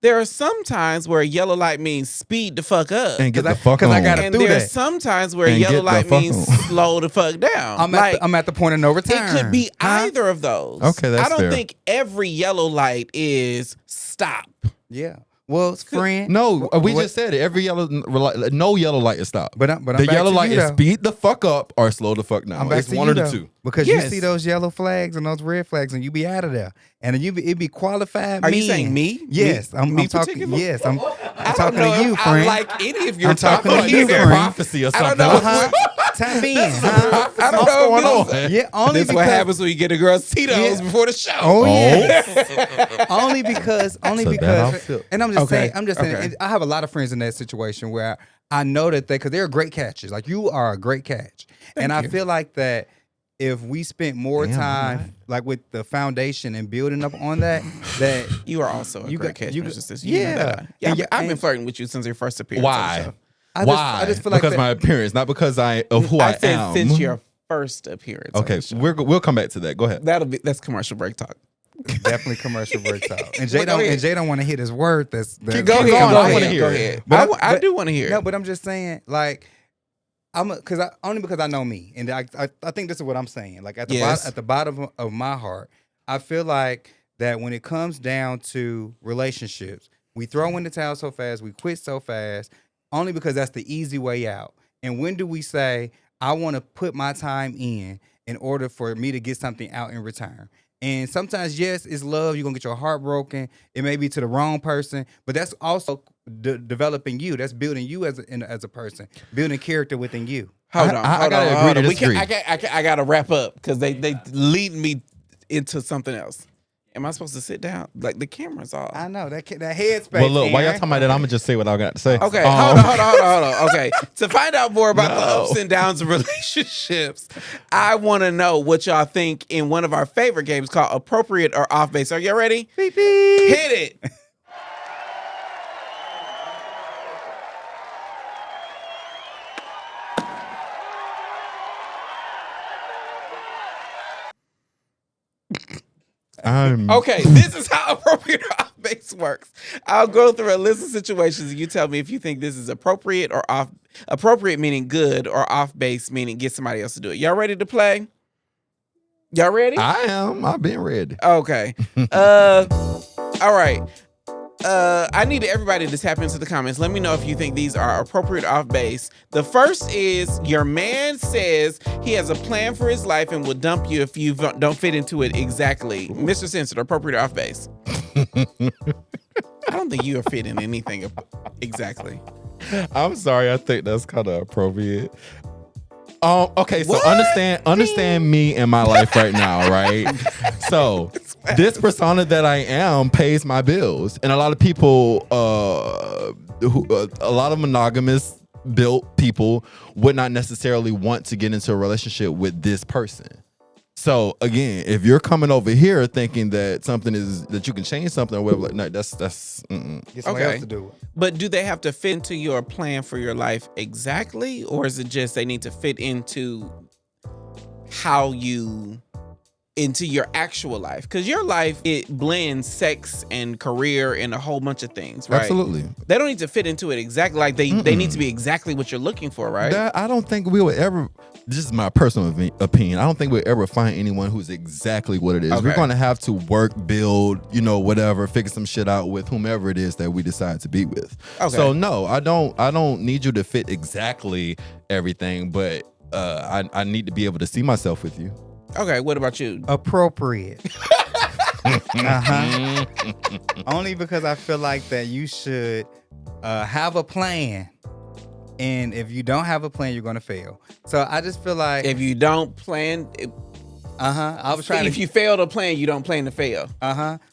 There are some times where a yellow light means speed the fuck up. and get the 'Cause fuck on. I gotta And do there's that. some times where a And yellow get the light fuck means on. slow the fuck down. I'm at the point of no return. It could be Huh? either of those. Okay, that's I don't fair. think every yellow light is stop. Yeah. Well, friend. No, we what- just said it. Every no yellow light is stop. But I'm the back yellow to light you, is though. speed the fuck up or slow the fuck down. I'm back It's to one you, of the though, two. because Yes. you see those yellow flags and those red flags, and you be out of there, and it be qualified. Are you men. saying me? Yes, Me- I'm me talking. particular? Yes, I'm I talking don't know to you, if friend. I like any of your I'm talking topics. to you, It's a friend. prophecy or I something. don't know. Tap in, huh? I don't What's know. going on? Yeah, only This is because what happens when you get a girl's Tito's Yeah. before the show. Oh yeah, only because, So that I'll feel. and I'm just Okay, saying, okay. and I have a lot of friends in that situation where I know that because they're great catches. Like you are a great catch, and I feel like that if we spent more Damn, I'm time like with the foundation and building up on that, that You are also a You great got- catch, you Mr. got- Sis. You know yeah. that. Yeah, And I've been and- flirting with you since your first appearance on the Why? show. Why? I just feel like because that- my appearance, not because of who I, I said am. since your first appearance. on Okay, the show. we'll come back to that. Go ahead. That's commercial break talk. definitely commercial break talk. And Well, go ahead. Jay don't want to hit his word. That's Go that's ahead. coming Go out. ahead. hear Go it. ahead. But I do want to hear No, it. but I'm just saying, like, only because I know me, and I think this is what I'm saying. Like at the bottom of my heart, I feel like that when it comes down to relationships, we throw in the towel so fast, we quit so fast, only because that's the easy way out. And when do we say, I want to put my time in order for me to get something out in return? And sometimes, yes, it's love. You're going to get your heart broken. It may be to the wrong person, but that's also developing you. That's building you as a person, building character within you. Hold on. I hold gotta on, agree hold to on. disagree. I got to wrap up because they lead me into something else. Am I supposed to sit down? Like the camera's off. I know that headspace. Well, look, while y'all Aaron. talking about that, I'm gonna just say what I got to say. Okay, Um, hold on. Okay, to find out more about the ups and downs of relationships, I want to know what y'all think in one of our favorite games called Appropriate or Off Base. Are y'all ready? Beep, beep. Hit it. Okay, this is how appropriate or off base works. I'll go through a list of situations and you tell me if you think this is appropriate or off. Appropriate meaning good or off base meaning get somebody else to do it. Y'all ready to play? Y'all ready? I am. I've been ready. Okay. All right. I need everybody to tap into the comments. Let me know if you think these are appropriate or off base. The first is your man says he has a plan for his life and will dump you if you don't fit into it exactly. Mr. Censored, appropriate or off base? I don't think you are fit in anything exactly. I'm sorry. I think that's kind of appropriate. Okay, so What? understand me in my life right now, right? So this persona that I am pays my bills, and a lot of people, a lot of monogamous built people would not necessarily want to get into a relationship with this person. So again, if you're coming over here thinking that something is that you can change something or whatever, like, no, that's Get somebody else to do it. But do they have to fit into your plan for your life exactly? Or is it just they need to fit into how you into your actual life, because your life, it blends sex and career and a whole bunch of things, right? Absolutely. They don't need to fit into it exactly like they need to be exactly what you're looking for, right? I don't think we would ever. This is my personal opinion. I don't think we'll ever find anyone who's exactly what it is. Okay. We're going to have to work, build, whatever, figure some shit out with whomever it is that we decide to be with. Okay. So no, I don't need you to fit exactly everything, but I need to be able to see myself with you. Okay, what about you? Appropriate. Only because I feel like that you should have a plan. And if you don't have a plan, you're gonna fail. So I just feel like If you don't plan, I was trying if you fail to plan, you don't plan to fail.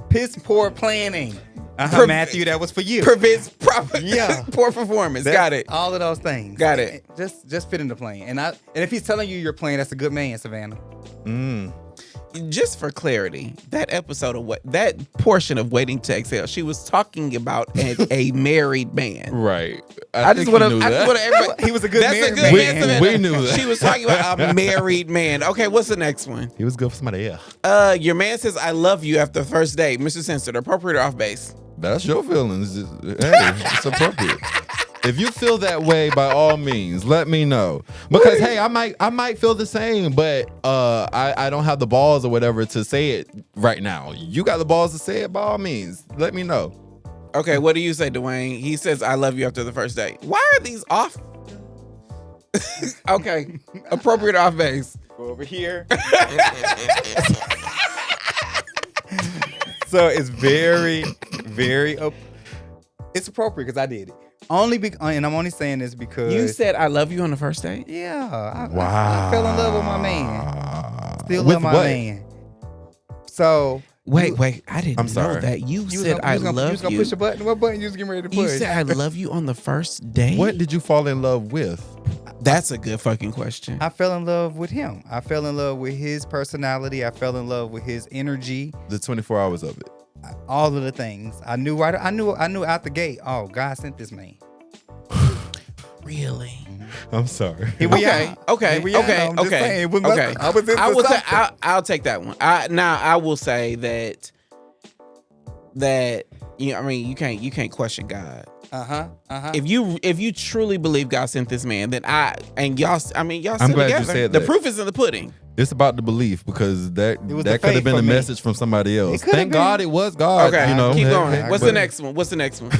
piss poor planning. Matthew, that was for you. Prevents proper Yeah. poor performance. That's Got it. All of those things. Got it. Just fit in the plan. And if he's telling you you're playing, that's a good man, Savannah. Just for clarity, that episode of that portion of Waiting to Exhale, she was talking about a married man. Right. I just want to. He was a good That's married a good man. answer. We knew that. She was talking about a married man. Okay, what's the next one? He was good for somebody else. Your man says, "I love you" after the first date. Mr. Censored, appropriate or off base? That's your feelings. Hey, it's appropriate. If you feel that way, by all means, let me know. Because hey, I might feel the same, but I don't have the balls or whatever to say it right now. You got the balls to say it, by all means. Let me know. Okay, what do you say, Dwayne? He says, "I love you" after the first date. Why are these off? Okay, appropriate or off base? Go over here. So it's very, very. It's appropriate because I did it. And I'm only saying this because You said "I love you" on the first date. yeah. Wow. I fell in love with my man. Still With love my what? man. So Wait, I didn't I'm know sorry. that. You you said "I was love gonna you." push a button. What button you was getting ready to push? You said "I love you" on the first date. What did you fall in love with? That's a good fucking question. I fell in love with him. I fell in love with his personality. I fell in love with his energy. The 24 hours of it. All of the things. I knew out the gate. Oh, God sent this man. Really? I'm sorry. Here we Okay, are. okay, Here we are. okay, I'm just okay, saying, it was okay. I was into I will something. I'll take that one. I will say that you can't question God. If you truly believe God sent this man, then y'all still I'm glad together. you said The that. proof is in the pudding. It's about the belief because that was the could have faith been for a me. message from somebody else. could've Thank been. God it was God. Okay, keep Hey, going. hey, What's but- the next one? What's the next one?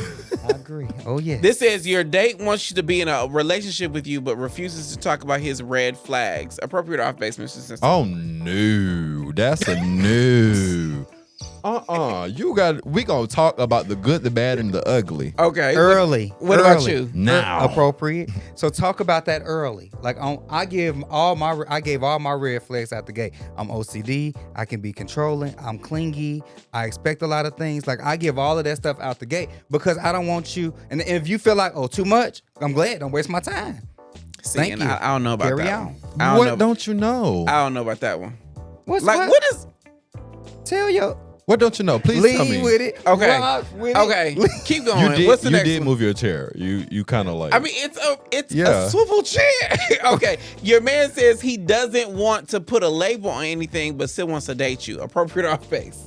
I agree. Oh, yeah. This says your date wants you to be in a relationship with you, but refuses to talk about his red flags. Appropriate or off base, Mr. Simpson? Oh no, that's a no. We gonna talk about the good, the bad, and the ugly. Okay. Early. What about Early. you? Now. Appropriate. So talk about that early. Like I gave all my red flags out the gate. I'm OCD. I can be controlling. I'm clingy. I expect a lot of things. Like I give all of that stuff out the gate because I don't want you. And if you feel like too much, I'm glad. Don't waste my time. See, Thank and you. I don't know about Carry that on. one. I don't What know. don't you know? I don't know about that one. What's Like, what is? Tell you. What don't you know? Please tell me. Lead with it. Okay. Rock with it. Okay. Keep going. You What's the did. next You did one? move your chair. You kind of like. I mean, it's Yeah. a swivel chair. Okay. Your man says he doesn't want to put a label on anything, but still wants to date you. Appropriate or off base?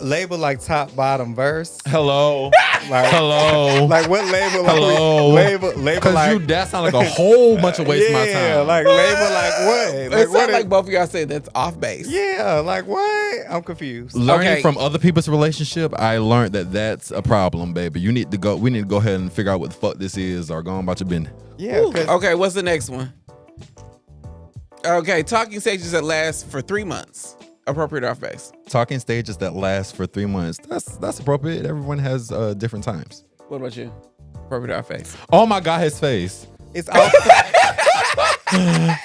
Label like top, bottom, verse. hello. Like, Hello. like what label? Hello. Label Because like. that sound like a whole bunch of waste my Yeah, time. like label like what? It Like sounds what? like both of y'all said that's off base. Yeah, like what? I'm confused. Learning Okay. from other people's relationship, I learned that that's a problem, baby. We need to go ahead and figure out what the fuck this is, or go on about your business. Yeah. 'cause- Okay, what's the next one? Okay, talking stages that last for 3 months. Appropriate or off base? Talking stages that last for 3 months. That's appropriate. Everyone has different times. What about you? Appropriate or off base? Oh my God, his face. It's all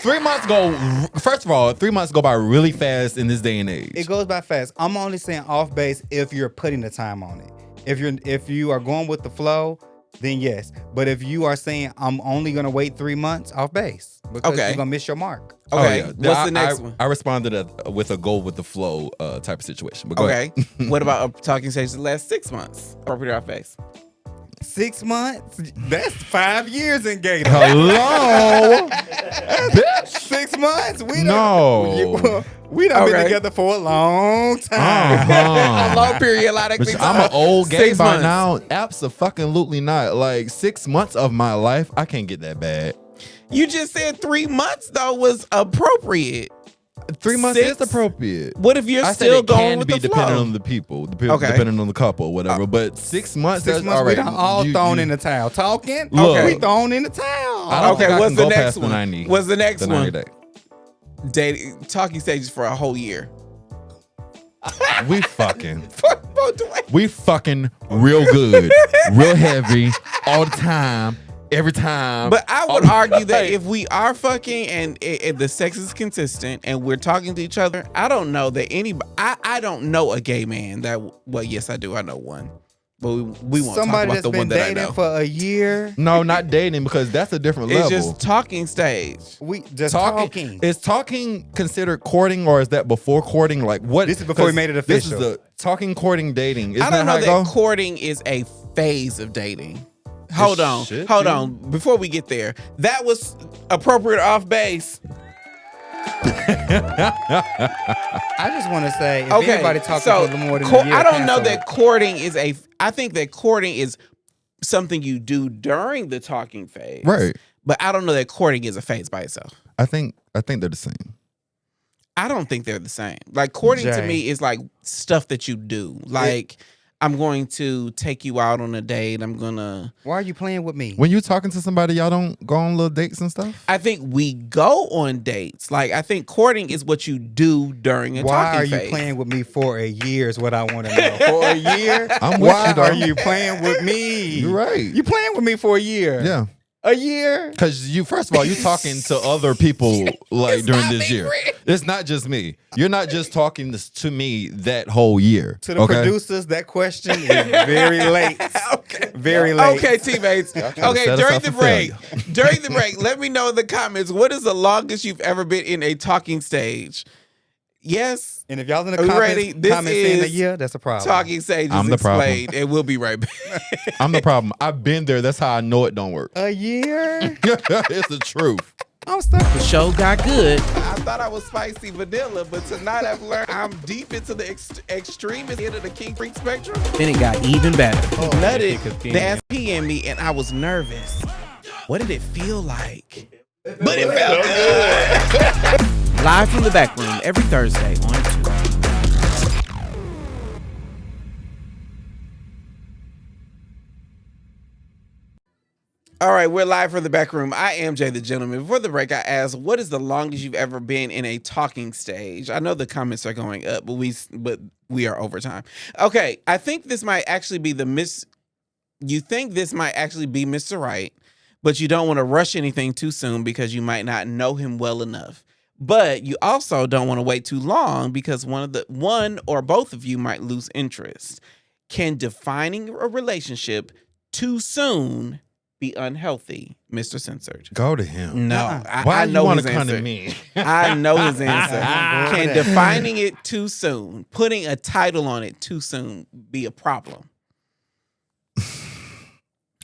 3 months go. First of all, 3 months go by really fast in this day and age. it goes by fast. I'm only saying off base if you're putting the time on it. If you are going with the flow, then yes. But if you are saying I'm only gonna wait 3 months, off base because Okay. you're gonna miss your mark. Okay, Oh, yeah. what's the next one? I responded with a go with the flow type of situation. But go Okay, ahead. what about a talking stage that lasts 6 months? Appropriate or off base? 6 months? That's 5 years engaged. Hello, bitch. 6 months? We No. we done been Okay. together for a long time. A long periodic. Bitch, I'm an old gay 6 by months. now. Absolutely not. Like 6 months of my life, I can't get that bad. You just said 3 months though was appropriate. 3 months 6? is appropriate. What if you're I said still it going can with be the depending flow? on the people, Okay. depending on the couple, whatever. But 6 months, 6 that's months, all we right. done all You- thrown you- in the towel. Talking? Look. We thrown in the towel. I don't Okay, think I what's can the go next past one? the 90. What's the next the 90 one? day. Dating talking stages for a whole year. We fucking. Fuck both the way. We fucking real good, real heavy, all the time, every time. But I would all argue that night. if we are fucking and if the sex is consistent and we're talking to each other, I don't know that anybody. I don't know a gay man that. Well, yes, I do. I know one, but we won't Somebody talk about that's the been one that I dating know. for a year. No, not dating, because that's a different It's level. just talking stage. We just talking. Is talking considered courting, or is that before courting? Like what? This is before we 'cause made it This official. is the talking, courting, dating. Isn't I don't that know how it that go? courting is a phase of dating. Hold on, should hold be. on. Before we get there, that was appropriate off base. I just want to say, if Okay, anybody talking so for more than cour- a year, I don't know cancel that it. courting is a. I think that courting is something you do during the talking phase, Right. But I don't know that courting is a phase by itself. I think they're the same. I don't think they're the same. Like courting to Jay. me is like stuff that you do. Like I'm going to take you out on a date. I'm gonna. Why are you playing with me? When you talking to somebody, y'all don't go on little dates and stuff. I think we go on dates. Like I think courting is what you do during a Why talking are you phase. playing with me for a year is what I want to know. For a year? I'm with Why you, though. are you playing with me? You're right. You playing with me for a year? Yeah. A year? Because you, first of all, you talking to other people like during this year. It's not just me. You're not just talking to me that whole year. To the producers, that question is very late. Okay. Very late. Okay, teammates. trying to Okay, set us during up the for break, failure. let me know in the comments, what is the longest you've ever been in a talking stage? Yes. And if y'all in the Are we comments, ready? This saying a is year, that's a problem. Talking stage I'm is the problem. explained, and we'll be right back. I'm the problem. I've been there. That's how I know it don't work. A year? It's the truth. I'm stuck. The show got good. I thought I was spicy vanilla, but tonight I've learned I'm deep into the extremest end of the king freak spectrum. Then it got even better. He nutted, that's peeing me, and I was nervous. What did it feel like? But it felt good. Live from the back room every Thursday on YouTube. All right, we're live from the back room. I am Jay the Gentleman. Before the break, I asked, what is the longest you've ever been in a talking stage? I know the comments are going up, but we are over time. Okay, I think this might actually be you think this might actually be Mr. Right, but you don't want to rush anything too soon because you might not know him well enough. But you also don't want to wait too long because one or both of you might lose interest. Can defining a relationship too soon be unhealthy, Mr. Censored? Go to him. No, Why I you know want his to come answer. to me? I know his answer. Go Can over that. defining it too soon, putting a title on it too soon, be a problem?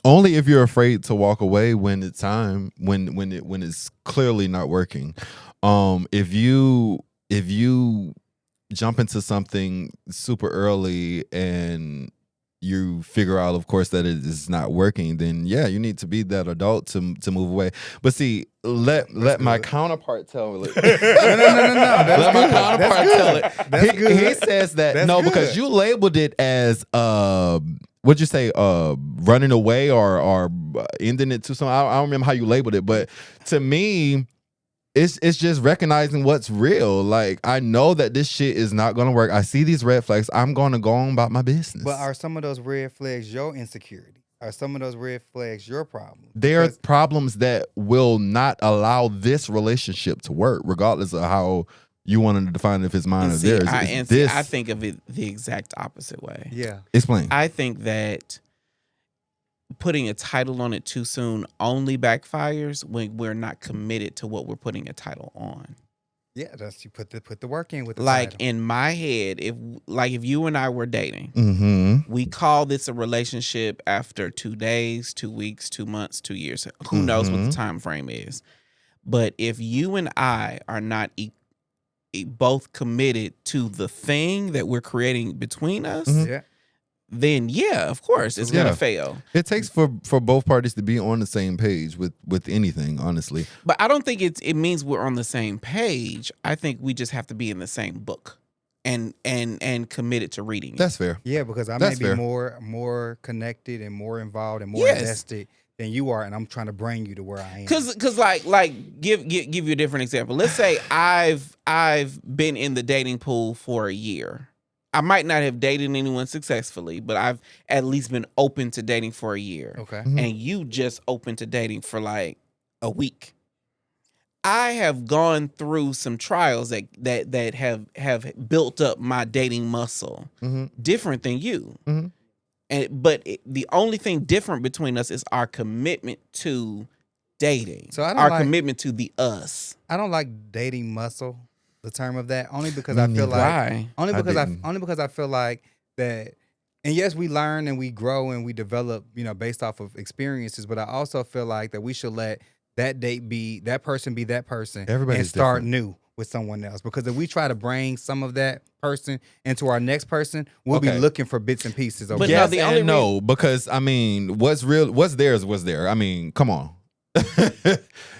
Only if you're afraid to walk away when it's time, when it's clearly not working. If you jump into something super early and you figure out, of course, that it is not working, then yeah, you need to be that adult to move away. But see, let my counterpart tell it. No. That's Let my good. counterpart That's tell good. it. That's He good. says that That's no, good. because you labeled it as what'd you say? Running away or ending it too soon. I don't remember how you labeled it, but to me, it's just recognizing what's real. Like, I know that this shit is not gonna work. I see these red flags. I'm gonna go on about my business. But are some of those red flags your insecurity? Are some of those red flags your problem? there are Because- problems that will not allow this relationship to work, regardless of how you want to define if it's mine or And see, theirs. I think of it the exact opposite way. Yeah. Explain. I think that putting a title on it too soon only backfires when we're not committed to what we're putting a title on. Yeah, that's you put the work in with the Like title. in my head, if you and I were dating, Mm-hmm. we call this a relationship after 2 days, 2 weeks, 2 months, 2 years. Who knows what the time frame is? But if you and I are not both committed to the thing that we're creating between us, Yeah. then of course it's gonna fail. It takes for both parties to be on the same page with anything, honestly. But I don't think it means we're on the same page. I think we just have to be in the same book and committed to reading it. That's fair. Yeah, because I That's may be fair. more connected and more involved and more invested than you are, and I'm trying to bring you to where I am. Cause like give you a different example. Let's say I've been in the dating pool for a year. I might not have dated anyone successfully, but I've at least been open to dating for a year. Okay. And you just open to dating for like a week. I have gone through some trials that have built up my dating muscle, different than you. But the only thing different between us is our commitment to dating. So our commitment to the us. I don't like dating muscle, the term of that, only because I feel like only because I feel like that. And yes, we learn and we grow and we develop, based off of experiences. But I also feel like that we should let that person be that person, Everybody's and start different. new with someone else. Because if we try to bring some of that person into our next person, we'll be looking for bits and pieces. But Yes, the only because I mean, what's there is what's there. I mean, come on.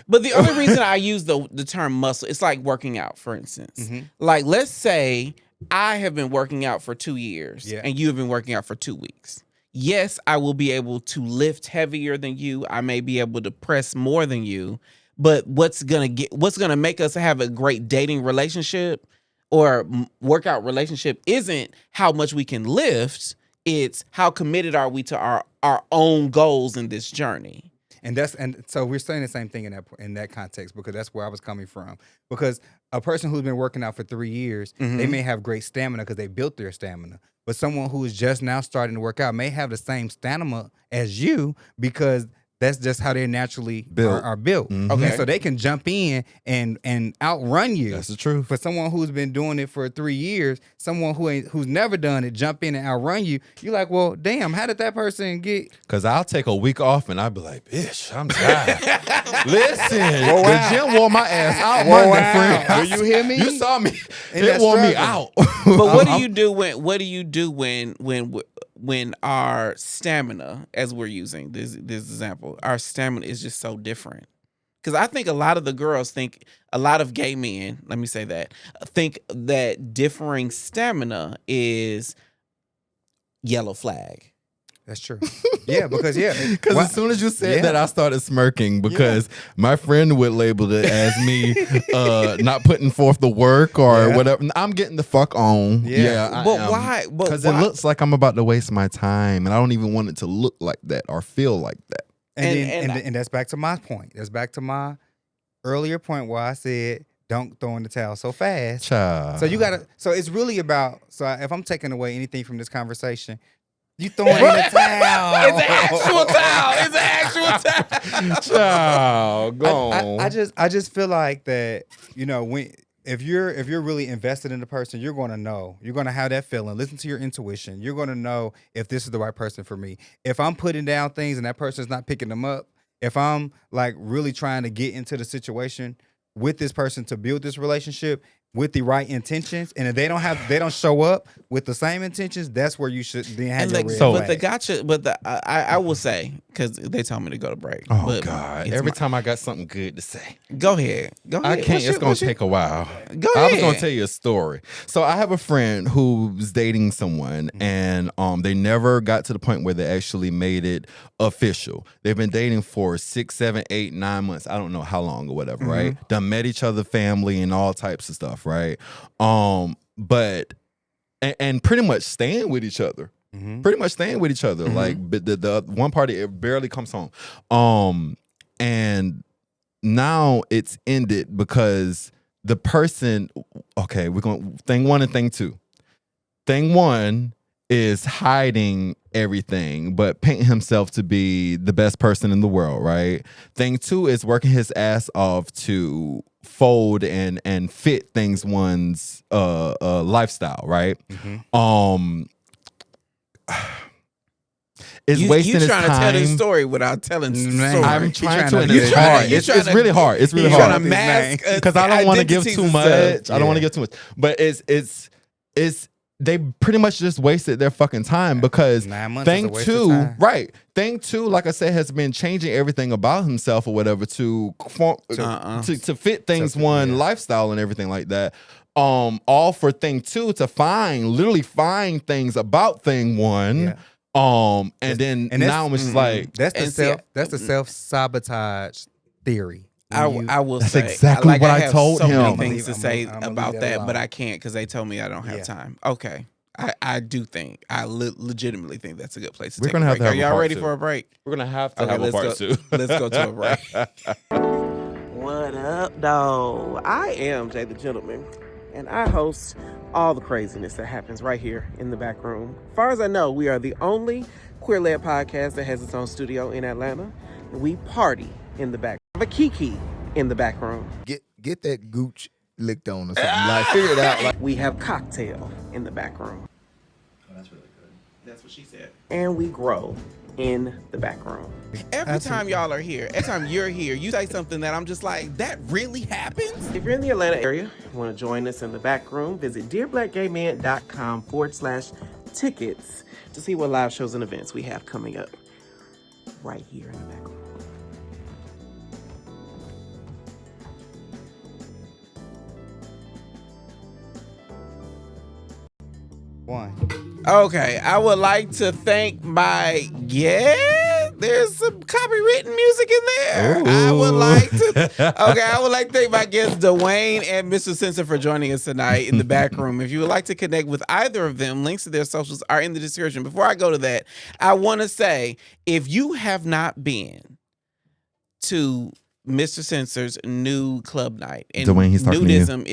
But the only reason I use the term muscle, it's like working out, for instance. Like, let's say I have been working out for 2 years and you have been working out for 2 weeks. Yes, I will be able to lift heavier than you. I may be able to press more than you. But what's gonna make us have a great dating relationship or workout relationship isn't how much we can lift. It's how committed are we to our own goals in this journey. And so we're saying the same thing in that context, because that's where I was coming from. Because a person who's been working out for 3 years, they may have great stamina because they built their stamina. But someone who is just now starting to work out may have the same stamina as you, because that's just how they naturally are built. Okay, so they can jump in and outrun you. That's the truth. For someone who's been doing it for 3 years, someone who's never done it, jump in and outrun you. You're like, well, damn, how did that person get? Because I'll take a week off and I'll be like, bitch, I'm tired. Listen, the gym wore my ass out Monday, friend. Do you hear me? You saw me. And It that's wore me struggling. out. But what do you do when our stamina, as we're using this example, our stamina is just so different? Because I think a lot of the girls think, a lot of gay men, let me say that, think that differing stamina is yellow flag. That's true. Yeah, because Because as soon as you said that, I started smirking because my friend would label it as me not putting forth the work or whatever. I'm getting the fuck on. Yeah, But why? Because it looks like I'm about to waste my time, and I don't even want it to look like that or feel like that. And that's back to my point. That's back to my earlier point where I said, don't throw in the towel so fast. Child. So you gotta. So it's really about. So if I'm taking away anything from this conversation, you throwing in the towel. It's an actual towel. Child, go on. I just feel like that. If you're really invested in the person, you're going to know. You're going to have that feeling. Listen to your intuition. You're going to know if this is the right person for me. If I'm putting down things and that person's not picking them up, if I'm like really trying to get into the situation with this person to build this relationship with the right intentions, and if they don't show up with the same intentions, that's where you should then have your red flag. I will say, because they told me to go to break. Oh, but God. Every time I got something good to say. Go ahead. I can't. It's going to take a while. Go I ahead. was going to tell you a story. So I have a friend who's dating someone, and they never got to the point where they actually made it official. They've been dating for 6, 7, 8, 9 months. I don't know how long or whatever, right? Done met each other, family, and all types of stuff, right? But pretty much staying with each other. Pretty much staying with each other. Like the one party, it barely comes home. And now it's ended because the person, okay, we're going thing one and thing two. Thing one is hiding everything, but painting himself to be the best person in the world, right? Thing two is working his ass off to fold and fit things one's lifestyle, right? is wasting his trying time. to tell this story without telling the Man, story. I'm trying to, and You it's trying to- hard. you It's trying to- really hard. It's really You're hard. trying to mask Because I don't want to give identities too and much. stuff. I don't want to give too much. But it's they pretty much just wasted their fucking time because 9 months is a thing waste of two, time. right? Thing two, like I said, has been changing everything about himself or whatever to to fit things one lifestyle and everything like that. All for thing two to literally find things about thing one. Yeah. And then and now it's just like that's the and that's the self-sabotage theory. I will That's say exactly what I have told so many him. things to I'ma say leave about that that, alone. but I can't because they told me I don't have time. Okay, I do think I legitimately think that's a good place to We're take gonna a have break. to have Are a y'all part ready two. for a break? we're gonna have to Okay, have a part two. Let's go to a break. What up, though? I am Jay the Gentleman, and I host all the craziness that happens right here in the back room. As far as I know, we are the only queer-led podcast that has its own studio in Atlanta. And we party in the back. We have a Kiki in the back room. Get that gooch licked on or something. Like, figure it out. Like, We have Cocktail in the back room. Oh, that's really good. That's what she said. And we grow in the back room. Every time y'all are here, every time you're here, you say something that I'm just like, that really happens? If you're in the Atlanta area, you want to join us in the back room, visit dearblackgayman.com/tickets to see what live shows and events we have coming up right here in the back room. One. Okay, I would like to thank my there's some copywritten music in there. I would like to thank my guests Dwayne and Mr. Censor for joining us tonight in the back room. If you would like to connect with either of them, links to their socials are in the description. Before I go to that, I want to say if you have not been to Mr. Censor's new club night, and Dwayne, he's talking to you. nudism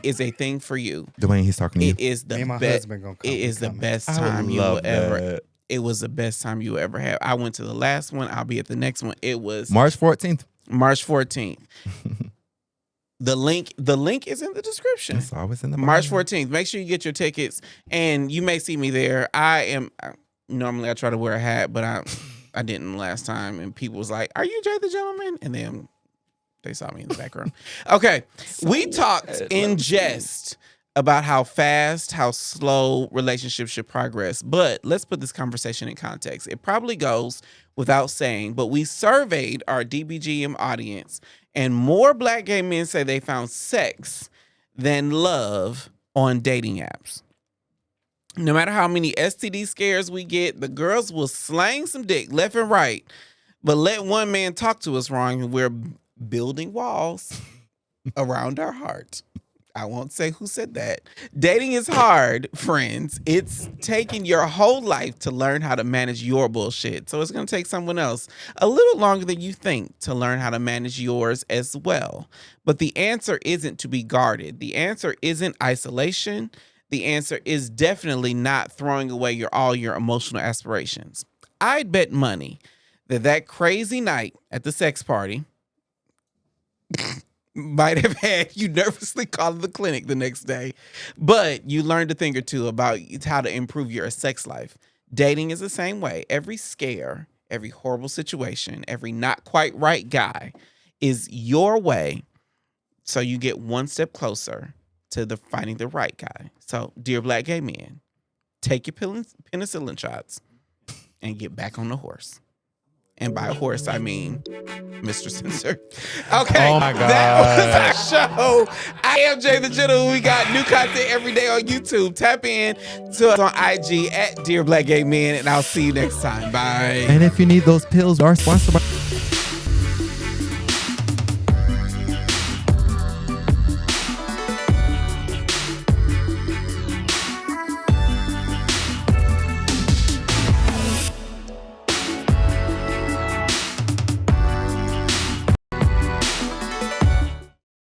is a thing for you. Dwayne, he's talking to you. It is the Me and my best. husband gonna come. It is the best I would time you love will ever. that. It was the best time you ever have. I went to the last one. I'll be at the next one. It was March 14th. March 14th. The link is in the description. It's always in the March 14th. Make sure you get your tickets, and you may see me there. Normally I try to wear a hat, but I didn't last time, and people was like, "Are you Jay the Gentleman?" And then they saw me in the background. Okay, we talked in jest about how fast, how slow relationships should progress. But let's put this conversation in context. It probably goes without saying, but we surveyed our DBGM audience, and more Black gay men say they found sex than love on dating apps. No matter how many STD scares we get, the girls will slang some dick left and right, but let one man talk to us wrong, and we're building walls around our heart. I won't say who said that. Dating is hard, friends. It's taking your whole life to learn how to manage your bullshit. So it's going to take someone else a little longer than you think to learn how to manage yours as well. But the answer isn't to be guarded. The answer isn't isolation. The answer is definitely not throwing away all your emotional aspirations. I'd bet money that crazy night at the sex party might have had you nervously calling the clinic the next day, but you learned a thing or two about how to improve your sex life. Dating is the same way. Every scare, every horrible situation, every not quite right guy is your way, so you get one step closer to finding the right guy. So, dear Black gay men, take your penicillin shots and get back on the horse. And by horse, I mean Mr. Censor. Okay, Oh my God. that was our show. I am Jay the Gentleman. We got new content every day on YouTube. Tap in to us on IG at Dear Black Gay Men, and I'll see you next time. Bye. And if you need those pills, are sponsored by